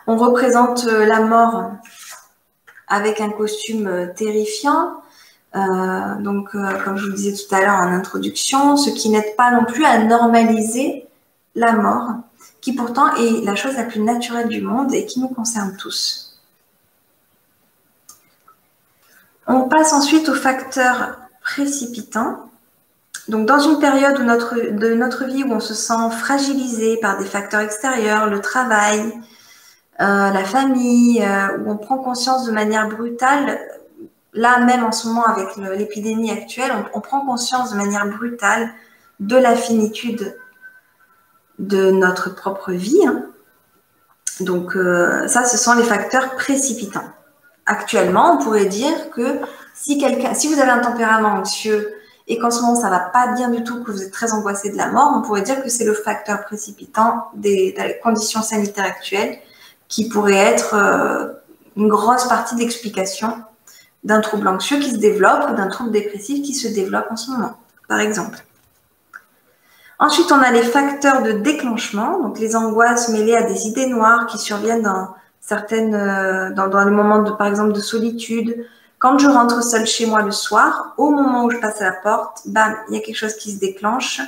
On représente la mort avec un costume terrifiant. Comme je vous disais tout à l'heure en introduction, ce qui n'aide pas non plus à normaliser la mort, qui pourtant est la chose la plus naturelle du monde et qui nous concerne tous. On passe ensuite aux facteurs précipitants. Donc, dans une période de notre vie où on se sent fragilisé par des facteurs extérieurs, le travail, la famille, où on prend conscience de manière brutale. Là, même en ce moment, avec l'épidémie actuelle, on prend conscience de manière brutale de la finitude de notre propre vie. Hein. Donc, ça, ce sont les facteurs précipitants. Actuellement, on pourrait dire que si vous avez un tempérament anxieux et qu'en ce moment, ça ne va pas bien du tout, que vous êtes très angoissé de la mort, on pourrait dire que c'est le facteur précipitant des conditions sanitaires actuelles qui pourrait être une grosse partie d'explication d'un trouble anxieux qui se développe ou d'un trouble dépressif qui se développe en ce moment, par exemple. Ensuite, on a les facteurs de déclenchement, donc les angoisses mêlées à des idées noires qui surviennent dans les moments, par exemple, de solitude. Quand je rentre seule chez moi le soir, au moment où je passe à la porte, bam, il y a quelque chose qui se déclenche.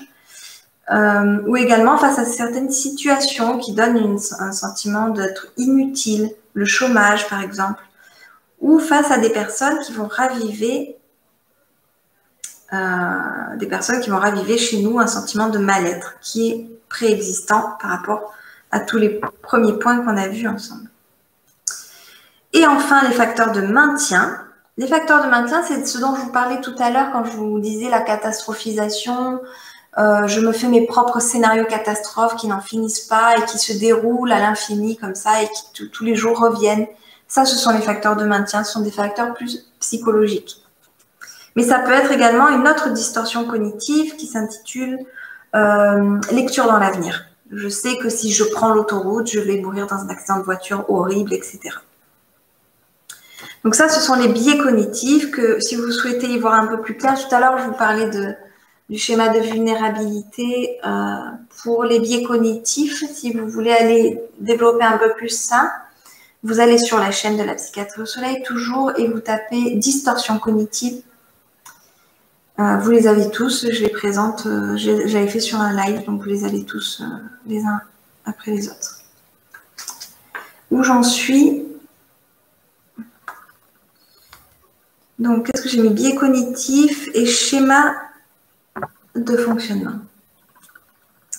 Ou également face à certaines situations qui donnent un sentiment d'être inutile, le chômage, par exemple. Ou face à des personnes qui vont raviver chez nous un sentiment de mal-être qui est préexistant par rapport à tous les premiers points qu'on a vus ensemble. Et enfin, les facteurs de maintien. Les facteurs de maintien, c'est ce dont je vous parlais tout à l'heure quand je vous disais la catastrophisation. Je me fais mes propres scénarios catastrophes qui n'en finissent pas et qui se déroulent à l'infini comme ça et qui tous les jours reviennent. Ça, ce sont les facteurs de maintien, ce sont des facteurs plus psychologiques. Mais ça peut être également une autre distorsion cognitive qui s'intitule lecture dans l'avenir. Je sais que si je prends l'autoroute, je vais mourir dans un accident de voiture horrible, etc. Donc ça, ce sont les biais cognitifs que, si vous souhaitez y voir un peu plus clair, tout à l'heure, je vous parlais du schéma de vulnérabilité pour les biais cognitifs. Si vous voulez aller développer un peu plus ça, vous allez sur la chaîne de la psychiatrie au soleil toujours et vous tapez distorsion cognitive. Vous les avez tous, je les présente, j'avais fait sur un live, donc vous les avez tous les uns après les autres. Où j'en suis? Donc, qu'est-ce que j'ai mis? Biais cognitifs et schéma de fonctionnement.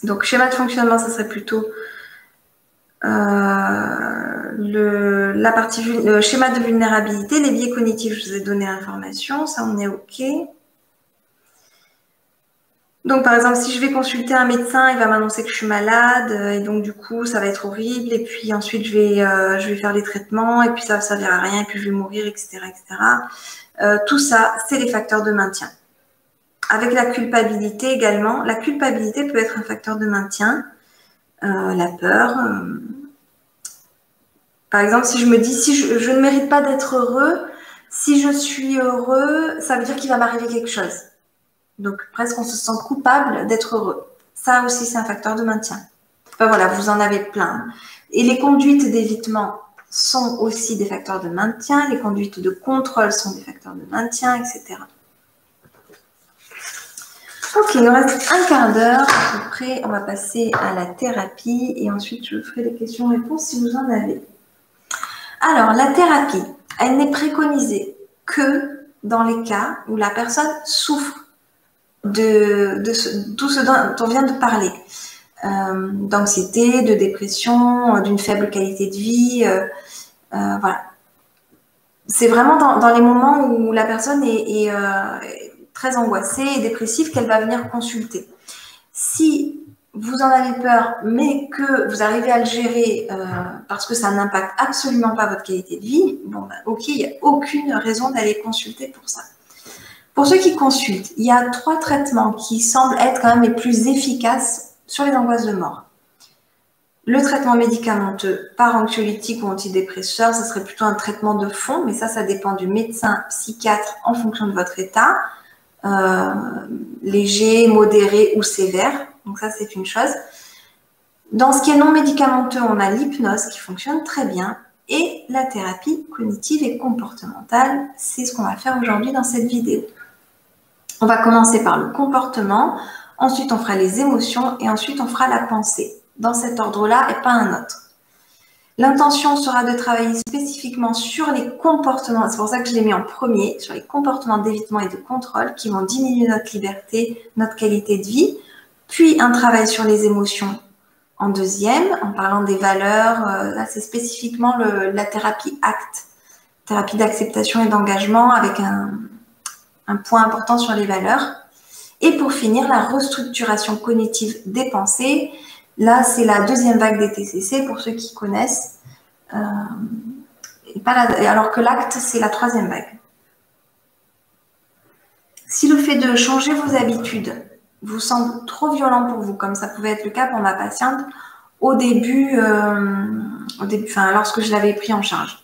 Donc, schéma de fonctionnement, ça serait plutôt le schéma de vulnérabilité. Les biais cognitifs, je vous ai donné l'information, ça on est OK. Donc, par exemple, si je vais consulter un médecin, il va m'annoncer que je suis malade, et donc du coup, ça va être horrible. Et puis ensuite, je vais faire des traitements, et puis ça va servir à rien, et puis je vais mourir, etc., etc. Tout ça, c'est les facteurs de maintien. Avec la culpabilité également, la culpabilité peut être un facteur de maintien. La peur. Par exemple, si je me dis, si je ne mérite pas d'être heureux, si je suis heureux, ça veut dire qu'il va m'arriver quelque chose. Donc, presque on se sent coupable d'être heureux. Ça aussi, c'est un facteur de maintien. Enfin, voilà, vous en avez plein. Et les conduites d'évitement sont aussi des facteurs de maintien. Les conduites de contrôle sont des facteurs de maintien, etc. Ok, il nous reste un quart d'heure à peu près. On va passer à la thérapie et ensuite je ferai des questions-réponses si vous en avez. Alors, la thérapie, elle n'est préconisée que dans les cas où la personne souffre de tout ce dont on vient de parler. D'anxiété, de dépression, d'une faible qualité de vie. Voilà. C'est vraiment dans les moments où la personne est très angoissée et dépressive qu'elle va venir consulter. Si vous en avez peur, mais que vous arrivez à le gérer parce que ça n'impacte absolument pas votre qualité de vie, bon, ben, ok, il n'y a aucune raison d'aller consulter pour ça. Pour ceux qui consultent, il y a 3 traitements qui semblent être quand même les plus efficaces sur les angoisses de mort. Le traitement médicamenteux par anxiolytique ou antidépresseur, ce serait plutôt un traitement de fond, mais ça dépend du médecin psychiatre en fonction de votre état, léger, modéré ou sévère. Donc ça, c'est une chose. Dans ce qui est non médicamenteux, on a l'hypnose qui fonctionne très bien et la thérapie cognitive et comportementale. C'est ce qu'on va faire aujourd'hui dans cette vidéo. On va commencer par le comportement, ensuite on fera les émotions et ensuite on fera la pensée. Dans cet ordre-là et pas un autre. L'intention sera de travailler spécifiquement sur les comportements, c'est pour ça que je l'ai mis en premier, sur les comportements d'évitement et de contrôle qui vont diminuer notre liberté, notre qualité de vie, puis un travail sur les émotions en deuxième, en parlant des valeurs. Là, c'est spécifiquement la thérapie ACT, thérapie d'acceptation et d'engagement avec un point important sur les valeurs. Et pour finir, la restructuration cognitive des pensées. Là, c'est la deuxième vague des TCC pour ceux qui connaissent. Alors que l'acte, c'est la troisième vague. Si le fait de changer vos habitudes vous semble trop violent pour vous, comme ça pouvait être le cas pour ma patiente au début, lorsque je l'avais pris en charge,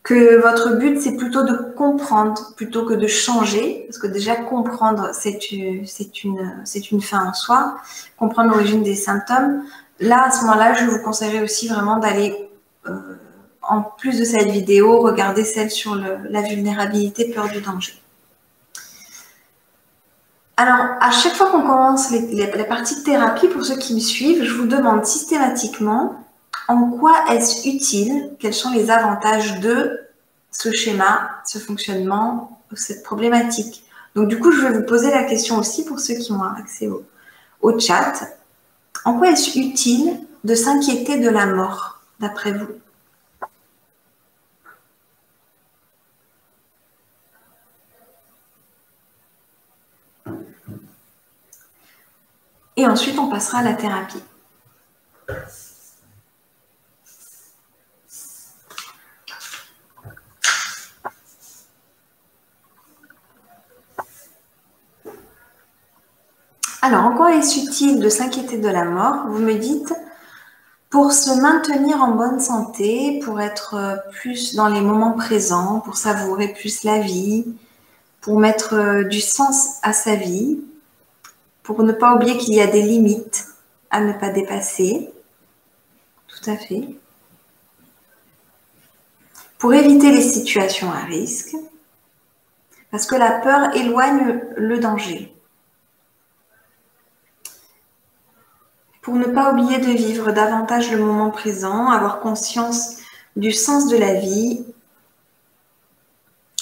que votre but, c'est plutôt de comprendre plutôt que de changer, parce que déjà comprendre, c'est une fin en soi, comprendre l'origine des symptômes. Là, à ce moment-là, je vous conseillerais aussi vraiment d'aller, en plus de cette vidéo, regarder celle sur la vulnérabilité, peur du danger. Alors, à chaque fois qu'on commence la partie de thérapie, pour ceux qui me suivent, je vous demande systématiquement en quoi est-ce utile, quels sont les avantages de ce schéma, ce fonctionnement, cette problématique. Donc, du coup, je vais vous poser la question aussi pour ceux qui ont accès au chat. En quoi est-ce utile de s'inquiéter de la mort, d'après vous? Et ensuite, on passera à la thérapie. Alors, en quoi est-ce utile de s'inquiéter de la mort? Vous me dites, pour se maintenir en bonne santé, pour être plus dans les moments présents, pour savourer plus la vie, pour mettre du sens à sa vie, pour ne pas oublier qu'il y a des limites à ne pas dépasser. Tout à fait. Pour éviter les situations à risque, parce que la peur éloigne le danger. Pour ne pas oublier de vivre davantage le moment présent, avoir conscience du sens de la vie.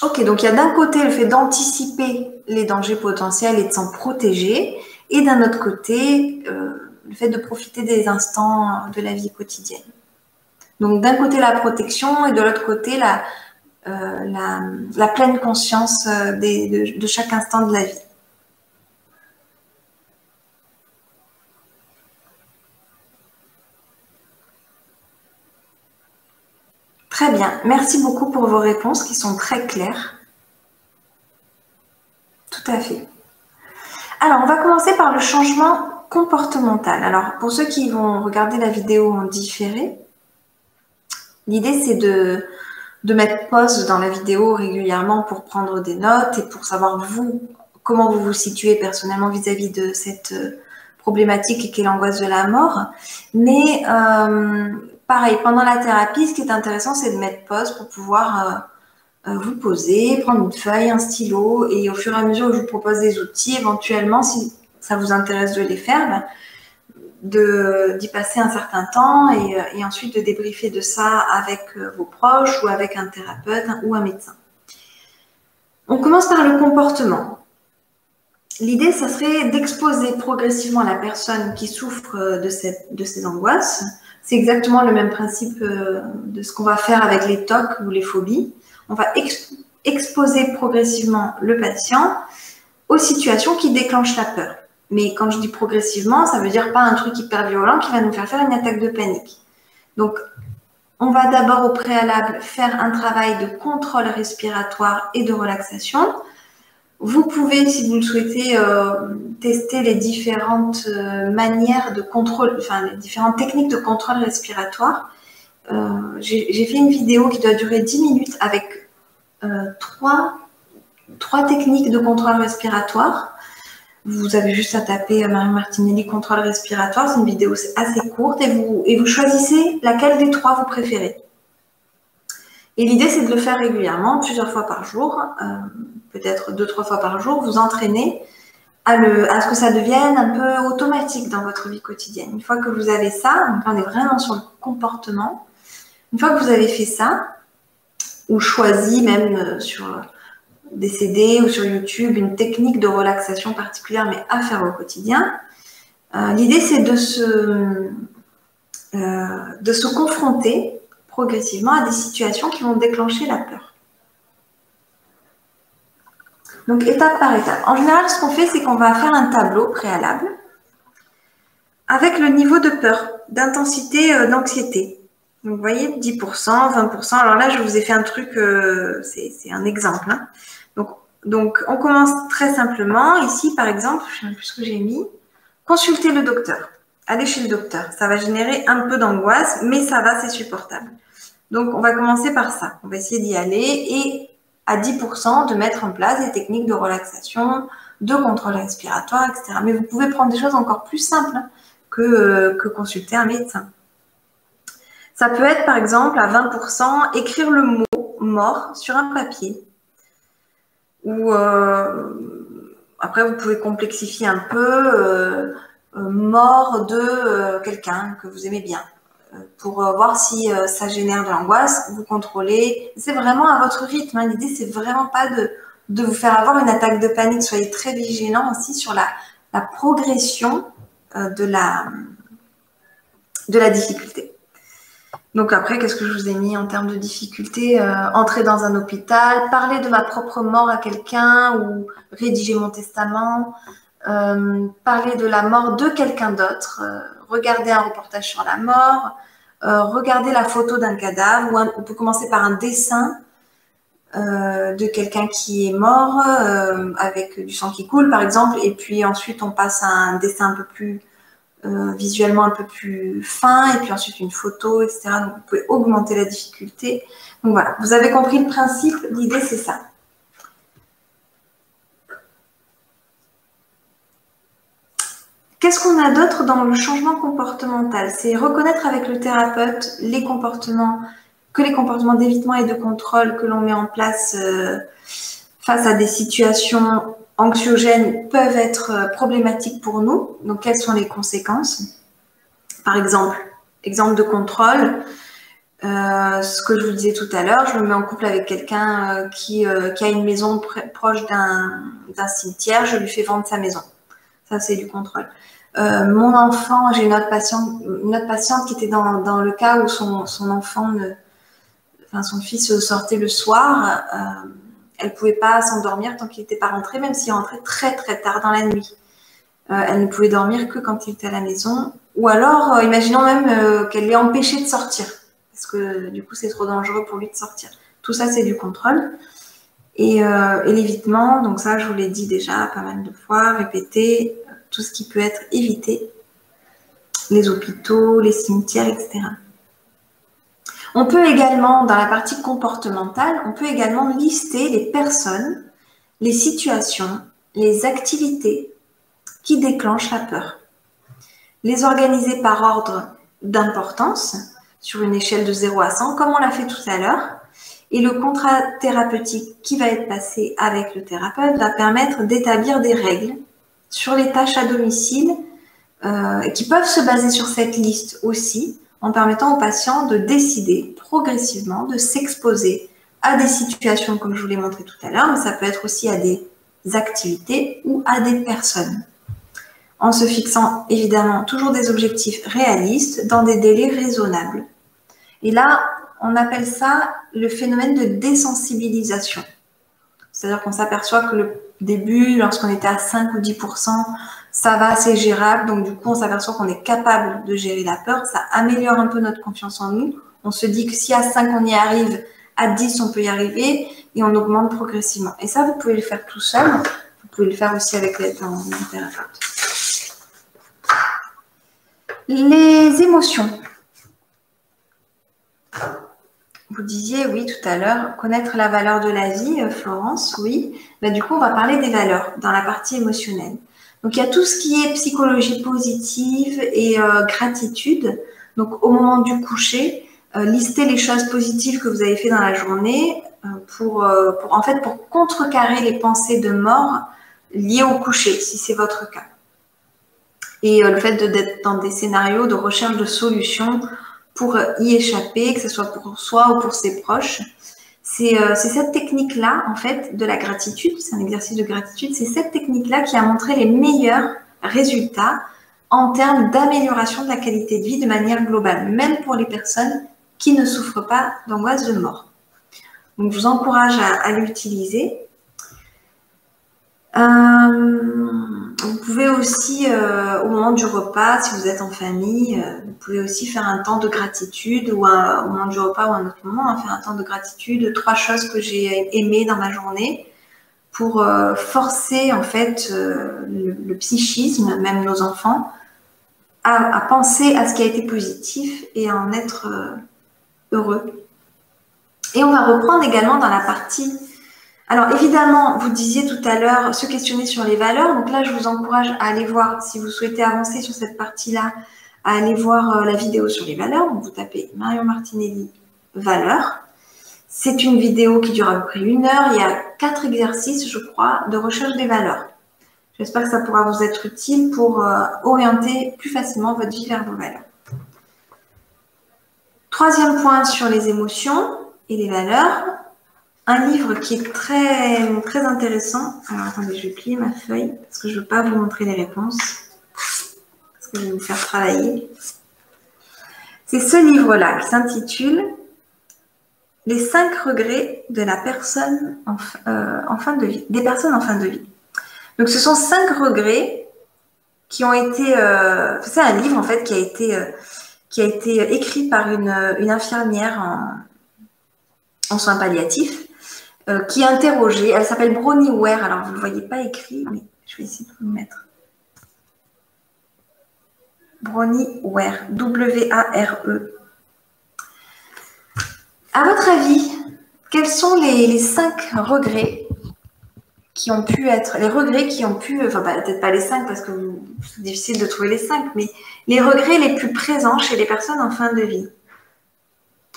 Ok, donc il y a d'un côté le fait d'anticiper les dangers potentiels et de s'en protéger, et d'un autre côté, le fait de profiter des instants de la vie quotidienne. Donc d'un côté la protection et de l'autre côté la pleine conscience de chaque instant de la vie. Très bien. Merci beaucoup pour vos réponses qui sont très claires. Tout à fait. Alors, on va commencer par le changement comportemental. Alors, pour ceux qui vont regarder la vidéo en différé, l'idée c'est de mettre pause dans la vidéo régulièrement pour prendre des notes et pour savoir comment vous vous situez personnellement vis-à-vis de cette problématique qui est l'angoisse de la mort. Mais pareil, pendant la thérapie, ce qui est intéressant, c'est de mettre pause pour pouvoir vous poser, prendre une feuille, un stylo, et au fur et à mesure que je vous propose des outils, éventuellement, si ça vous intéresse de les faire, d'y passer un certain temps et ensuite de débriefer de ça avec vos proches ou avec un thérapeute ou un médecin. On commence par le comportement. L'idée, ça serait d'exposer progressivement la personne qui souffre de ces angoisses. C'est exactement le même principe de ce qu'on va faire avec les TOC ou les phobies. On va exposer progressivement le patient aux situations qui déclenchent la peur. Mais quand je dis progressivement, ça veut dire pas un truc hyper violent qui va nous faire une attaque de panique. Donc, on va d'abord au préalable faire un travail de contrôle respiratoire et de relaxation. Vous pouvez, si vous le souhaitez, tester les différentes manières de contrôle, enfin les différentes techniques de contrôle respiratoire. J'ai fait une vidéo qui doit durer 10 minutes avec trois techniques de contrôle respiratoire. Vous avez juste à taper Marie Martinelli contrôle respiratoire. C'est une vidéo assez courte et vous choisissez laquelle des trois vous préférez. Et l'idée, c'est de le faire régulièrement, plusieurs fois par jour, peut-être 2-3 fois par jour, vous entraîner à ce que ça devienne un peu automatique dans votre vie quotidienne. Une fois que vous avez ça, donc on est vraiment sur le comportement, une fois que vous avez fait ça, ou choisi même sur des CD ou sur YouTube une technique de relaxation particulière, mais à faire au quotidien, l'idée, c'est de se confronter progressivement à des situations qui vont déclencher la peur. Donc, étape par étape. En général, ce qu'on fait, c'est qu'on va faire un tableau préalable avec le niveau de peur, d'intensité, d'anxiété. Donc, vous voyez, 10%, 20%. Alors là, je vous ai fait un truc, c'est un exemple. Hein. Donc, on commence très simplement. Ici, par exemple, je ne sais plus ce que j'ai mis. Consulter le docteur. Aller chez le docteur. Ça va générer un peu d'angoisse, mais ça va, c'est supportable. Donc, on va commencer par ça. On va essayer d'y aller et à 10% de mettre en place des techniques de relaxation, de contrôle respiratoire, etc. Mais vous pouvez prendre des choses encore plus simples que consulter un médecin. Ça peut être, par exemple, à 20%, écrire le mot « mort » sur un papier. Ou après, vous pouvez complexifier un peu mort de quelqu'un que vous aimez bien. Pour voir si ça génère de l'angoisse, vous contrôlez. C'est vraiment à votre rythme. Hein. L'idée, c'est vraiment pas de vous faire avoir une attaque de panique. Soyez très vigilants aussi sur la progression de la difficulté. Donc après, qu'est-ce que je vous ai mis en termes de difficulté? Entrer dans un hôpital, parler de ma propre mort à quelqu'un ou rédiger mon testament, parler de la mort de quelqu'un d'autre, regarder un reportage sur la mort, regarder la photo d'un cadavre, ou on peut commencer par un dessin de quelqu'un qui est mort avec du sang qui coule par exemple, et puis ensuite on passe à un dessin un peu plus visuellement un peu plus fin, et puis ensuite une photo, etc. Donc vous pouvez augmenter la difficulté. Donc voilà, vous avez compris le principe, l'idée c'est ça. Qu'est-ce qu'on a d'autre dans le changement comportemental? C'est reconnaître avec le thérapeute les comportements d'évitement et de contrôle que l'on met en place face à des situations anxiogènes peuvent être problématiques pour nous. Donc, quelles sont les conséquences? Par exemple de contrôle, ce que je vous disais tout à l'heure, je me mets en couple avec quelqu'un qui a une maison proche d'un cimetière, je lui fais vendre sa maison. Ça, c'est du contrôle. Mon enfant, j'ai une autre patiente qui était dans le cas où son fils sortait le soir. Elle ne pouvait pas s'endormir tant qu'il n'était pas rentré, même s'il rentrait très très tard dans la nuit. Elle ne pouvait dormir que quand il était à la maison. Ou alors, imaginons même qu'elle l'ait empêché de sortir. parce que du coup, c'est trop dangereux pour lui de sortir. Tout ça, c'est du contrôle. Et l'évitement, donc ça, je vous l'ai dit déjà pas mal de fois, répéter tout ce qui peut être évité, les hôpitaux, les cimetières, etc. On peut également, dans la partie comportementale, on peut également lister les personnes, les situations, les activités qui déclenchent la peur. Les organiser par ordre d'importance, sur une échelle de 0 à 100, comme on l'a fait tout à l'heure. Et le contrat thérapeutique qui va être passé avec le thérapeute va permettre d'établir des règles sur les tâches à domicile qui peuvent se baser sur cette liste aussi, en permettant aux patients de décider progressivement de s'exposer à des situations comme je vous l'ai montré tout à l'heure, mais ça peut être aussi à des activités ou à des personnes, en se fixant évidemment toujours des objectifs réalistes dans des délais raisonnables. Et là, on appelle ça le phénomène de désensibilisation. C'est-à-dire qu'on s'aperçoit que le début, lorsqu'on était à 5 ou 10%, ça va, c'est gérable. Donc, du coup, on s'aperçoit qu'on est capable de gérer la peur. Ça améliore un peu notre confiance en nous. On se dit que si à 5, on y arrive, à 10, on peut y arriver et on augmente progressivement. Et ça, vous pouvez le faire tout seul. Vous pouvez le faire aussi avec l'aide d'un thérapeute. Les émotions. Vous disiez, oui, tout à l'heure, connaître la valeur de la vie, Florence, oui. Bah, du coup, on va parler des valeurs dans la partie émotionnelle. Donc, il y a tout ce qui est psychologie positive et gratitude. Donc, au moment du coucher, listez les choses positives que vous avez fait dans la journée pour contrecarrer les pensées de mort liées au coucher, si c'est votre cas. Et le fait d'être dans des scénarios de recherche de solutions pour y échapper, que ce soit pour soi ou pour ses proches. C'est cette technique-là, en fait, de la gratitude, c'est un exercice de gratitude, c'est cette technique-là qui a montré les meilleurs résultats en termes d'amélioration de la qualité de vie de manière globale, même pour les personnes qui ne souffrent pas d'angoisse de mort. Donc, je vous encourage à l'utiliser. Vous pouvez aussi, au moment du repas, si vous êtes en famille, vous pouvez aussi faire un temps de gratitude ou au moment du repas ou à un autre moment, faire un temps de gratitude, 3 choses que j'ai aimées dans ma journée pour forcer en fait le psychisme, même nos enfants, à penser à ce qui a été positif et à en être heureux. Et on va reprendre également dans la partie... Alors évidemment, vous disiez tout à l'heure se questionner sur les valeurs. Donc là, je vous encourage à aller voir, si vous souhaitez avancer sur cette partie-là, à aller voir la vidéo sur les valeurs. Donc vous tapez Marion Martinelli valeurs. C'est une vidéo qui dure à peu près 1 heure. Il y a 4 exercices, je crois, de recherche des valeurs. J'espère que ça pourra vous être utile pour orienter plus facilement votre vie vers vos valeurs. 3e point sur les émotions et les valeurs. Un livre qui est très, très intéressant. Alors, attendez, je vais plier ma feuille parce que je ne veux pas vous montrer les réponses. Parce que je vais vous faire travailler. C'est ce livre-là qui s'intitule « Les 5 regrets de la personne en fin de vie ». Des personnes en fin de vie. Donc, ce sont 5 regrets qui ont été... c'est un livre, en fait, qui a été écrit par une infirmière en soins palliatifs. Qui est interrogée. Elle s'appelle Bronnie Ware. Alors, vous ne le voyez pas écrit, mais je vais essayer de vous le mettre. Bronnie Ware. W-A-R-E. À votre avis, quels sont les 5 regrets qui ont pu être... Les regrets qui ont pu... Enfin, peut-être pas les 5 parce que c'est difficile de trouver les 5, mais les regrets les plus présents chez les personnes en fin de vie.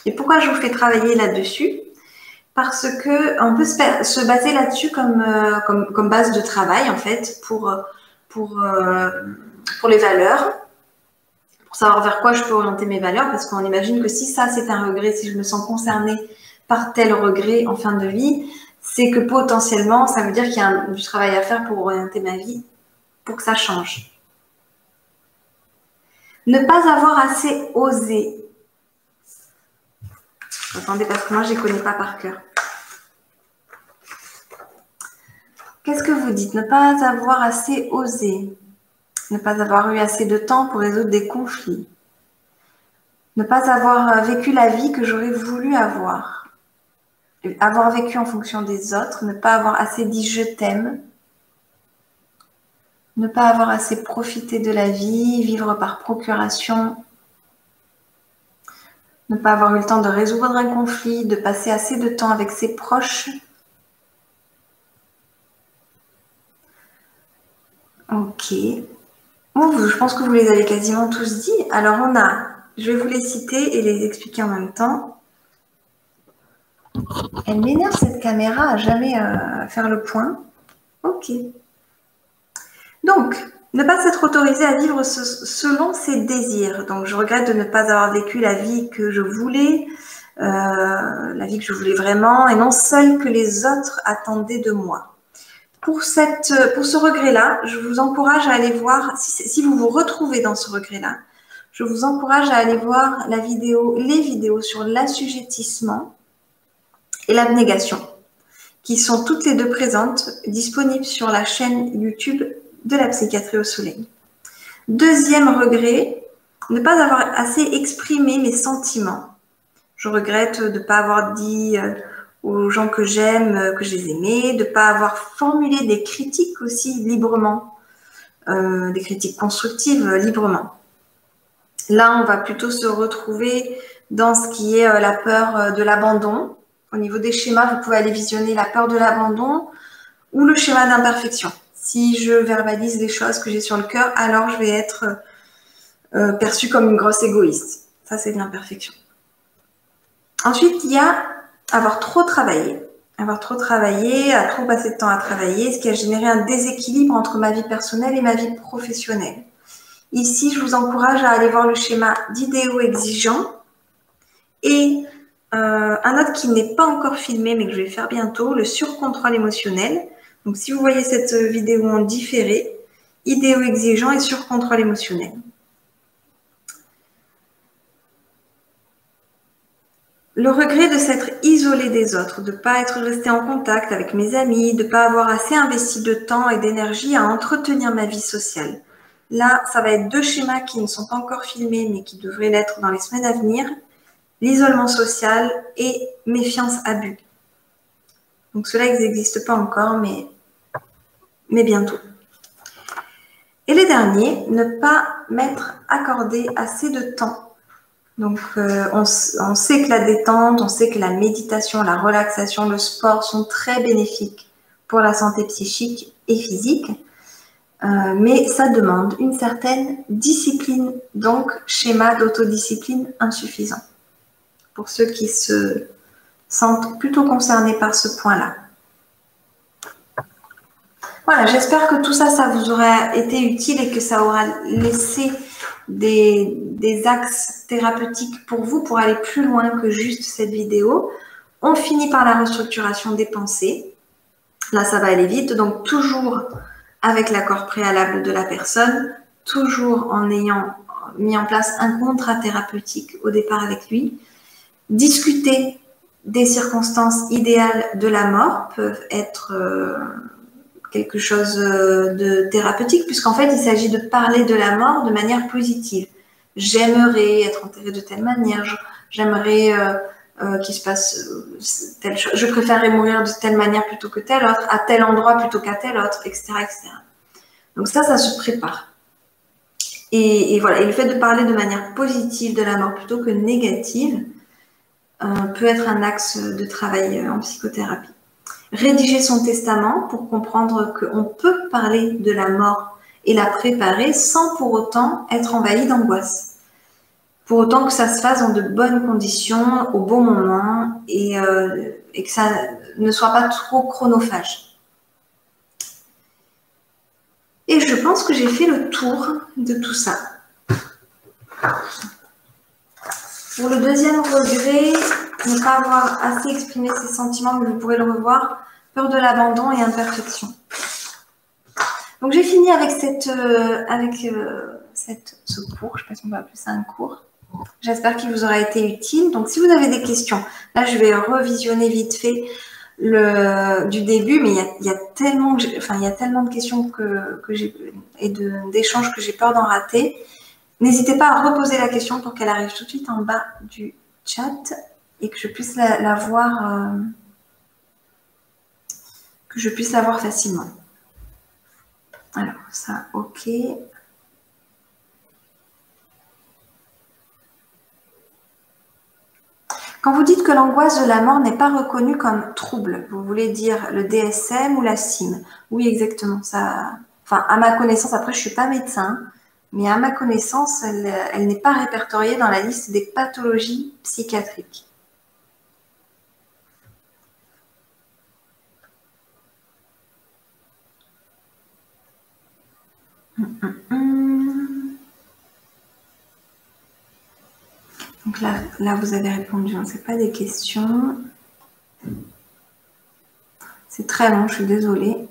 Et pourquoi je vous fais travailler là-dessus ? Parce qu'on peut se baser là-dessus comme base de travail, en fait, pour les valeurs, pour savoir vers quoi je peux orienter mes valeurs, parce qu'on imagine que si ça, c'est un regret, si je me sens concernée par tel regret en fin de vie, c'est que potentiellement, ça veut dire qu'il y a du travail à faire pour orienter ma vie, pour que ça change. Ne pas avoir assez osé. Attendez, parce que moi, je ne les connais pas par cœur. Qu'est-ce que vous dites? Ne pas avoir assez osé. Ne pas avoir eu assez de temps pour résoudre des conflits. Ne pas avoir vécu la vie que j'aurais voulu avoir. Avoir vécu en fonction des autres. Ne pas avoir assez dit je t'aime. Ne pas avoir assez profité de la vie. Vivre par procuration. Ne pas avoir eu le temps de résoudre un conflit. De passer assez de temps avec ses proches. Ok. Bon, je pense que vous les avez quasiment tous dit. Alors on a, je vais vous les citer et les expliquer en même temps. Elle m'énerve cette caméra à jamais faire le point. Ok. Donc, ne pas s'être autorisé à vivre selon ses désirs. Donc, je regrette de ne pas avoir vécu la vie que je voulais, la vie que je voulais vraiment, et non celle que les autres attendaient de moi. Pour ce regret-là, je vous encourage à aller voir, si vous vous retrouvez dans ce regret-là, je vous encourage à aller voir les vidéos sur l'assujettissement et l'abnégation, qui sont toutes les deux présentes, disponibles sur la chaîne YouTube de la psychiatrie au soleil. Deuxième regret, ne pas avoir assez exprimé mes sentiments. Je regrette de ne pas avoir dit aux gens que j'aime, que je les aimais, de ne pas avoir formulé des critiques aussi librement, des critiques constructives librement. Là, on va plutôt se retrouver dans ce qui est la peur de l'abandon. Au niveau des schémas, vous pouvez aller visionner la peur de l'abandon ou le schéma d'imperfection. Si je verbalise les choses que j'ai sur le cœur, alors je vais être perçue comme une grosse égoïste. Ça, c'est de l'imperfection. Ensuite, il y a avoir trop travaillé. Avoir trop travaillé, à trop passer de temps à travailler, ce qui a généré un déséquilibre entre ma vie personnelle et ma vie professionnelle. Ici, je vous encourage à aller voir le schéma d'idéaux exigeants et un autre qui n'est pas encore filmé, mais que je vais faire bientôt, le surcontrôle émotionnel. Donc, si vous voyez cette vidéo en différé, idéaux exigeants et surcontrôle émotionnel. Le regret de s'être isolé des autres, de ne pas être resté en contact avec mes amis, de ne pas avoir assez investi de temps et d'énergie à entretenir ma vie sociale. Là, ça va être deux schémas qui ne sont pas encore filmés, mais qui devraient l'être dans les semaines à venir. L'isolement social et méfiance-abus. Donc ceux-là, ils n'existent pas encore, mais bientôt. Et les derniers, ne pas m'être accordé assez de temps. Donc on sait que la détente, on sait que la méditation, la relaxation, le sport sont très bénéfiques pour la santé psychique et physique. Mais ça demande une certaine discipline, donc schéma d'autodiscipline insuffisant. Pour ceux qui se sentent plutôt concernés par ce point-là. Voilà, j'espère que tout ça, ça vous aura été utile et que ça aura laissé des axes thérapeutiques pour vous, pour aller plus loin que juste cette vidéo. On finit par la restructuration des pensées. Là, ça va aller vite, donc toujours avec l'accord préalable de la personne, toujours en ayant mis en place un contrat thérapeutique au départ avec lui. Discuter des circonstances idéales de la mort peuvent être quelque chose de thérapeutique, puisqu'en fait, il s'agit de parler de la mort de manière positive. J'aimerais être enterrée de telle manière, j'aimerais qu'il se passe telle chose, je préférerais mourir de telle manière plutôt que telle autre, à tel endroit plutôt qu'à tel autre, etc., etc. Donc ça se prépare. Et voilà, et le fait de parler de manière positive de la mort plutôt que négative peut être un axe de travail en psychothérapie. Rédiger son testament pour comprendre qu'on peut parler de la mort et la préparer sans pour autant être envahi d'angoisse. Pour autant que ça se fasse dans de bonnes conditions, au bon moment et que ça ne soit pas trop chronophage. Et je pense que j'ai fait le tour de tout ça. Pour le deuxième regret, ne pas avoir assez exprimé ses sentiments, mais vous pourrez le revoir, peur de l'abandon et imperfection. Donc j'ai fini avec ce cours, je ne sais pas si on va appeler ça un cours. J'espère qu'il vous aura été utile. Donc si vous avez des questions, là je vais revisionner vite fait du début, mais il y a tellement de questions et d'échanges que j'ai peur d'en rater. N'hésitez pas à reposer la question pour qu'elle arrive tout de suite en bas du chat et que je puisse la voir, facilement. Alors, ça, ok. Quand vous dites que l'angoisse de la mort n'est pas reconnue comme trouble, vous voulez dire le DSM ou la CIM? Oui, exactement. Ça, enfin, à ma connaissance, après, je suis pas médecin, mais à ma connaissance, elle n'est pas répertoriée dans la liste des pathologies psychiatriques. Donc là, vous avez répondu, hein, c'est pas des questions. C'est très long, je suis désolée.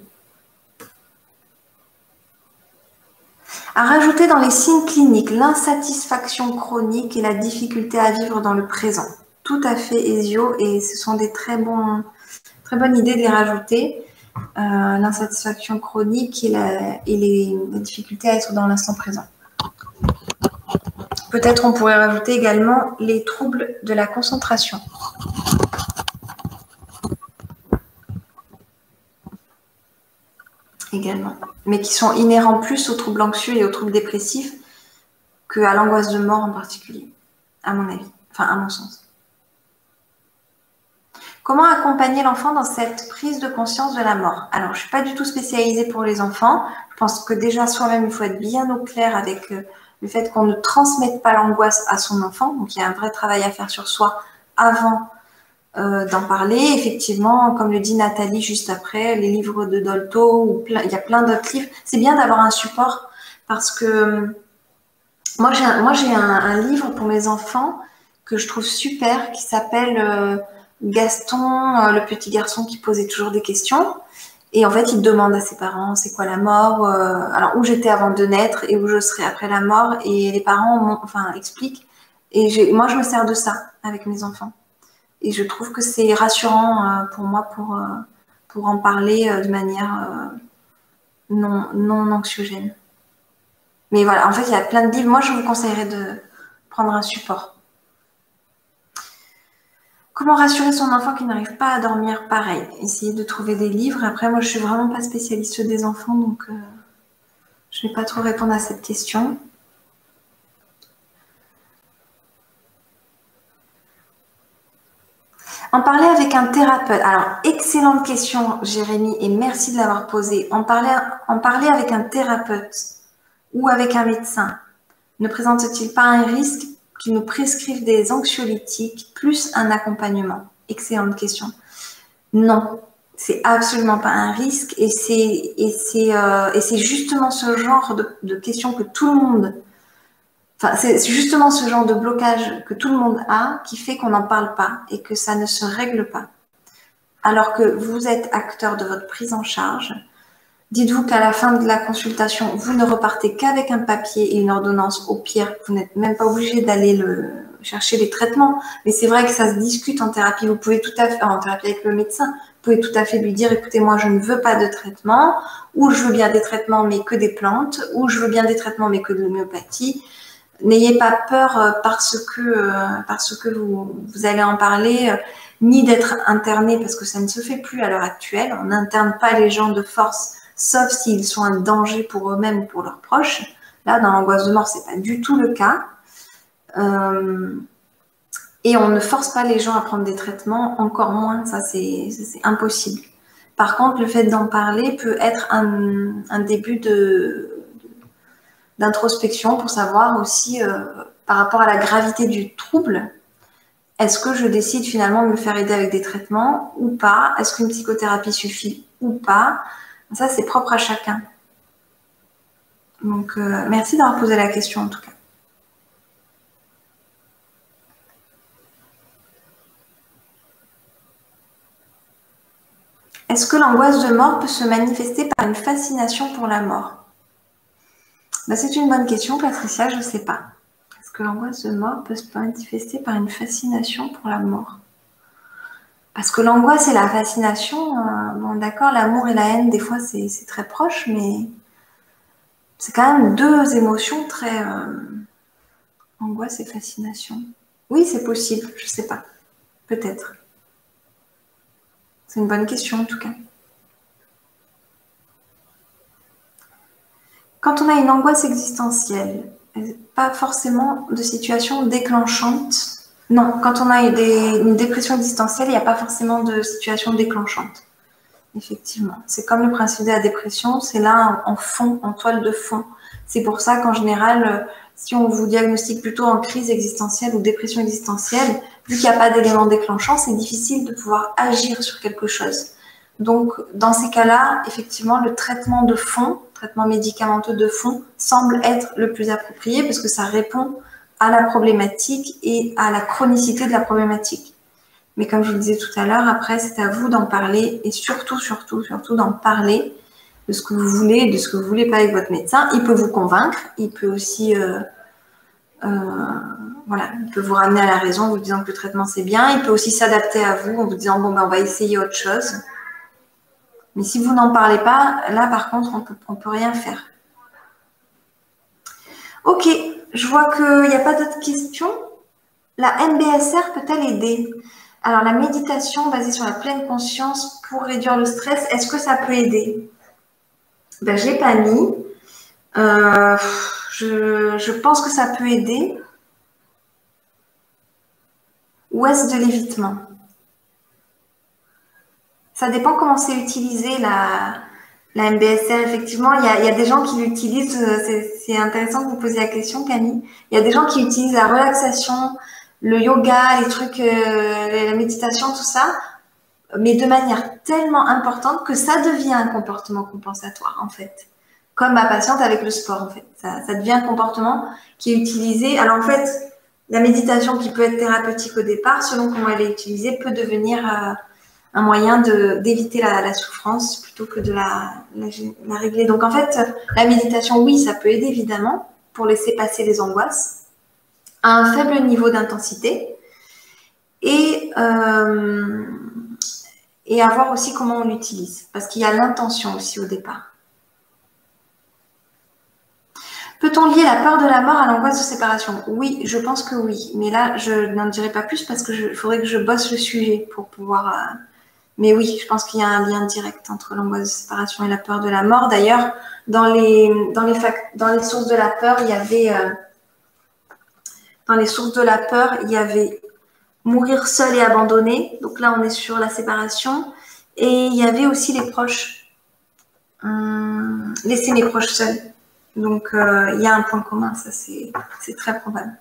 À rajouter dans les signes cliniques l'insatisfaction chronique et la difficulté à vivre dans le présent. Tout à fait, Ezio, et ce sont des très bonnes idées de les rajouter. L'insatisfaction chronique et la difficulté à être dans l'instant présent. Peut-être on pourrait rajouter également les troubles de la concentration. Également. Mais qui sont inhérents plus aux troubles anxieux et aux troubles dépressifs qu'à l'angoisse de mort en particulier, à mon avis, enfin à mon sens. Comment accompagner l'enfant dans cette prise de conscience de la mort? Alors, je ne suis pas du tout spécialisée pour les enfants. Je pense que déjà, soi-même, il faut être bien au clair avec le fait qu'on ne transmette pas l'angoisse à son enfant. Donc, il y a un vrai travail à faire sur soi avant d'en parler. Effectivement, comme le dit Nathalie juste après, les livres de Dolto, il y a plein d'autres livres. C'est bien d'avoir un support parce que moi, j'ai un livre pour mes enfants que je trouve super qui s'appelle Gaston, le petit garçon qui posait toujours des questions. Et en fait, il demande à ses parents c'est quoi la mort, alors où j'étais avant de naître et où je serai après la mort. Et les parents expliquent. Et moi, je me sers de ça avec mes enfants. Et je trouve que c'est rassurant pour moi pour en parler de manière non anxiogène. Mais voilà, en fait, il y a plein de livres. Moi, je vous conseillerais de prendre un support. Comment rassurer son enfant qui n'arrive pas à dormir? Pareil, essayer de trouver des livres. Après, moi, je suis vraiment pas spécialiste des enfants, donc je vais pas trop répondre à cette question. En parler avec un thérapeute. Alors, excellente question, Jérémy, et merci de l'avoir posée. En parler avec un thérapeute ou avec un médecin ne présente-t-il pas un risque qu'ils nous prescrivent des anxiolytiques plus un accompagnement? Excellente question. Non, c'est absolument pas un risque et c'est justement ce genre de questions que tout le monde, enfin c'est justement ce genre de blocage que tout le monde a qui fait qu'on n'en parle pas et que ça ne se règle pas. Alors que vous êtes acteur de votre prise en charge, dites-vous qu'à la fin de la consultation, vous ne repartez qu'avec un papier et une ordonnance. Au pire, vous n'êtes même pas obligé d'aller chercher les traitements. Mais c'est vrai que ça se discute en thérapie. Vous pouvez tout à fait, en thérapie avec le médecin, vous pouvez tout à fait lui dire, écoutez, moi, je ne veux pas de traitement, ou je veux bien des traitements, mais que des plantes, ou je veux bien des traitements, mais que de l'homéopathie. N'ayez pas peur parce que vous allez en parler, ni d'être interné, parce que ça ne se fait plus à l'heure actuelle. On n'interne pas les gens de force, sauf s'ils sont un danger pour eux-mêmes ou pour leurs proches. Là, dans l'angoisse de mort, c'est pas du tout le cas. Et on ne force pas les gens à prendre des traitements, encore moins, ça c'est impossible. Par contre, le fait d'en parler peut être un début d'introspection pour savoir aussi, par rapport à la gravité du trouble, est-ce que je décide finalement de me faire aider avec des traitements ou pas? Est-ce qu'une psychothérapie suffit ou pas? Ça, c'est propre à chacun. Donc, merci d'avoir posé la question en tout cas. Est-ce que l'angoisse de mort peut se manifester par une fascination pour la mort? C'est une bonne question, Patricia, je ne sais pas. Est-ce que l'angoisse de mort peut se manifester par une fascination pour la mort? Parce que l'angoisse et la fascination, bon d'accord, l'amour et la haine, des fois c'est très proche, mais c'est quand même deux émotions très Angoisse et fascination. Oui, c'est possible, je ne sais pas. Peut-être. C'est une bonne question en tout cas. Quand on a une angoisse existentielle, pas forcément de situation déclenchante. Non, quand on a une dépression existentielle, il n'y a pas forcément de situation déclenchante. Effectivement. C'est comme le principe de la dépression, c'est là en fond, en toile de fond. C'est pour ça qu'en général, si on vous diagnostique plutôt en crise existentielle ou dépression existentielle, vu qu'il n'y a pas d'élément déclenchant, c'est difficile de pouvoir agir sur quelque chose. Donc, dans ces cas-là, effectivement, le traitement de fond, traitement médicamenteux de fond, semble être le plus approprié parce que ça répond à la problématique et à la chronicité de la problématique. Mais comme je vous le disais tout à l'heure, après, c'est à vous d'en parler et surtout d'en parler de ce que vous voulez et de ce que vous voulez pas avec votre médecin. Il peut vous convaincre, il peut aussi voilà, il peut vous ramener à la raison en vous disant que le traitement c'est bien. Il peut aussi s'adapter à vous en vous disant bon ben on va essayer autre chose. Mais si vous n'en parlez pas, là par contre on peut rien faire. Ok, je vois qu'il n'y a pas d'autres questions. La MBSR peut-elle aider? Alors, la méditation basée sur la pleine conscience pour réduire le stress, est-ce que ça peut aider? Ben, je l'ai pas mis. Je pense que ça peut aider. Ou est-ce de l'évitement? Ça dépend comment c'est utilisé, la MBSR. Effectivement, il y a des gens qui l'utilisent. C'est intéressant que vous posiez la question, Camille. Il y a des gens qui utilisent la relaxation, le yoga, les trucs, la méditation, tout ça, mais de manière tellement importante que ça devient un comportement compensatoire, en fait. Comme ma patiente avec le sport, en fait. Ça devient un comportement qui est utilisé. Alors, en fait, la méditation qui peut être thérapeutique au départ, selon comment elle est utilisée, peut devenir un moyen d'éviter la souffrance plutôt que de la régler. Donc, en fait, la méditation, oui, ça peut aider, évidemment, pour laisser passer les angoisses à un faible niveau d'intensité et à voir aussi comment on l'utilise, parce qu'il y a l'intention aussi au départ. Peut-on lier la peur de la mort à l'angoisse de séparation? Oui, je pense que oui, mais là, je n'en dirai pas plus parce que faudrait que je bosse le sujet pour pouvoir... Mais oui, je pense qu'il y a un lien direct entre l'angoisse de séparation et la peur de la mort. D'ailleurs, dans les sources de la peur, il y avait... dans les sources de la peur, il y avait mourir seul et abandonné. Donc là, on est sur la séparation. Et il y avait aussi les proches. Laisser mes proches seuls. Donc, il y a un point commun, ça c'est très probable.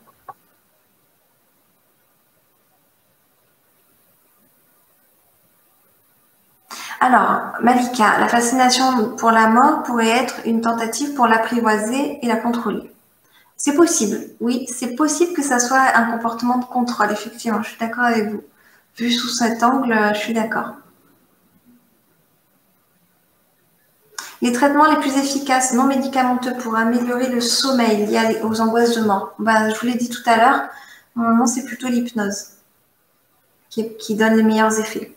Alors, Malika, la fascination pour la mort pourrait être une tentative pour l'apprivoiser et la contrôler. C'est possible, oui, c'est possible que ça soit un comportement de contrôle, effectivement, je suis d'accord avec vous. Vu sous cet angle, je suis d'accord. Les traitements les plus efficaces non médicamenteux pour améliorer le sommeil lié aux angoisses de mort. Ben, je vous l'ai dit tout à l'heure, normalement c'est plutôt l'hypnose qui donne les meilleurs effets.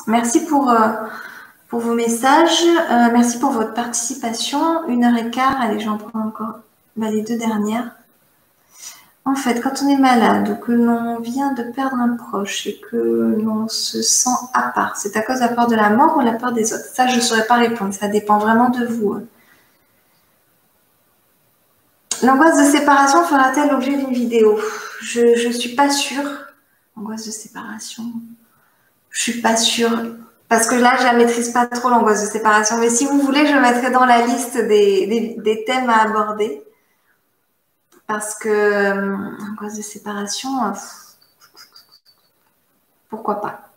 Merci pour vos messages. Merci pour votre participation. 1h15. Allez, j'en prends encore les 2 dernières. En fait, quand on est malade ou que l'on vient de perdre un proche et que l'on se sent à part, c'est à cause de la peur de la mort ou la peur des autres? Ça, je ne saurais pas répondre. Ça dépend vraiment de vous. L'angoisse de séparation fera-t-elle l'objet d'une vidéo? Je ne suis pas sûre. Angoisse de séparation. Je suis pas sûre. Parce que là, je la maîtrise pas trop, l'angoisse de séparation. Mais si vous voulez, je mettrai dans la liste des thèmes à aborder. Parce que angoisse de séparation, pourquoi pas?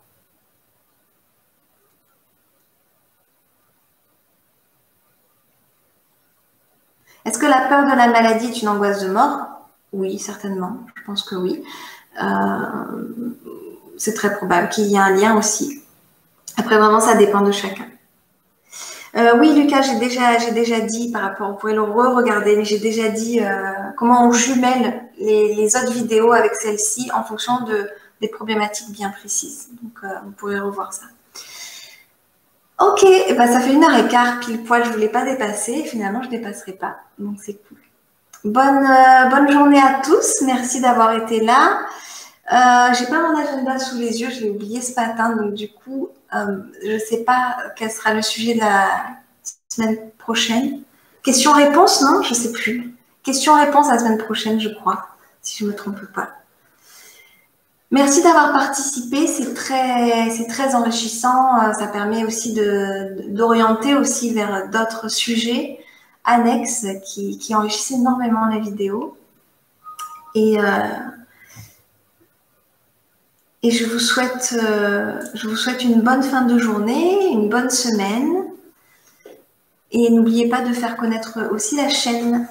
Est-ce que la peur de la maladie est une angoisse de mort? Oui, certainement. Je pense que oui. C'est très probable qu'il y ait un lien aussi. Après, vraiment, ça dépend de chacun. Oui, Lucas, j'ai déjà dit par rapport, vous pouvez le re-regarder, mais j'ai déjà dit comment on jumelle les autres vidéos avec celle-ci en fonction des problématiques bien précises. Donc, vous pourrez revoir ça. Ok, bah, ça fait 1h15 pile poil, je ne voulais pas dépasser. Et finalement, je ne dépasserai pas. Donc, c'est cool. Bonne journée à tous. Merci d'avoir été là. J'ai pas mon agenda sous les yeux, je l'ai oublié ce matin. Donc, du coup, je ne sais pas quel sera le sujet de la semaine prochaine. Question-réponse, non? Je ne sais plus. Question-réponse la semaine prochaine, je crois, si je ne me trompe pas. Merci d'avoir participé, c'est très enrichissant. Ça permet aussi d'orienter aussi vers d'autres sujets annexes qui enrichissent énormément la vidéo. Et je vous souhaite une bonne fin de journée, une bonne semaine. Et n'oubliez pas de faire connaître aussi la chaîne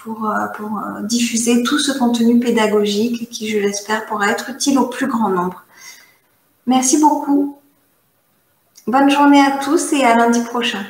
pour diffuser tout ce contenu pédagogique qui, je l'espère, pourra être utile au plus grand nombre. Merci beaucoup. Bonne journée à tous et à lundi prochain.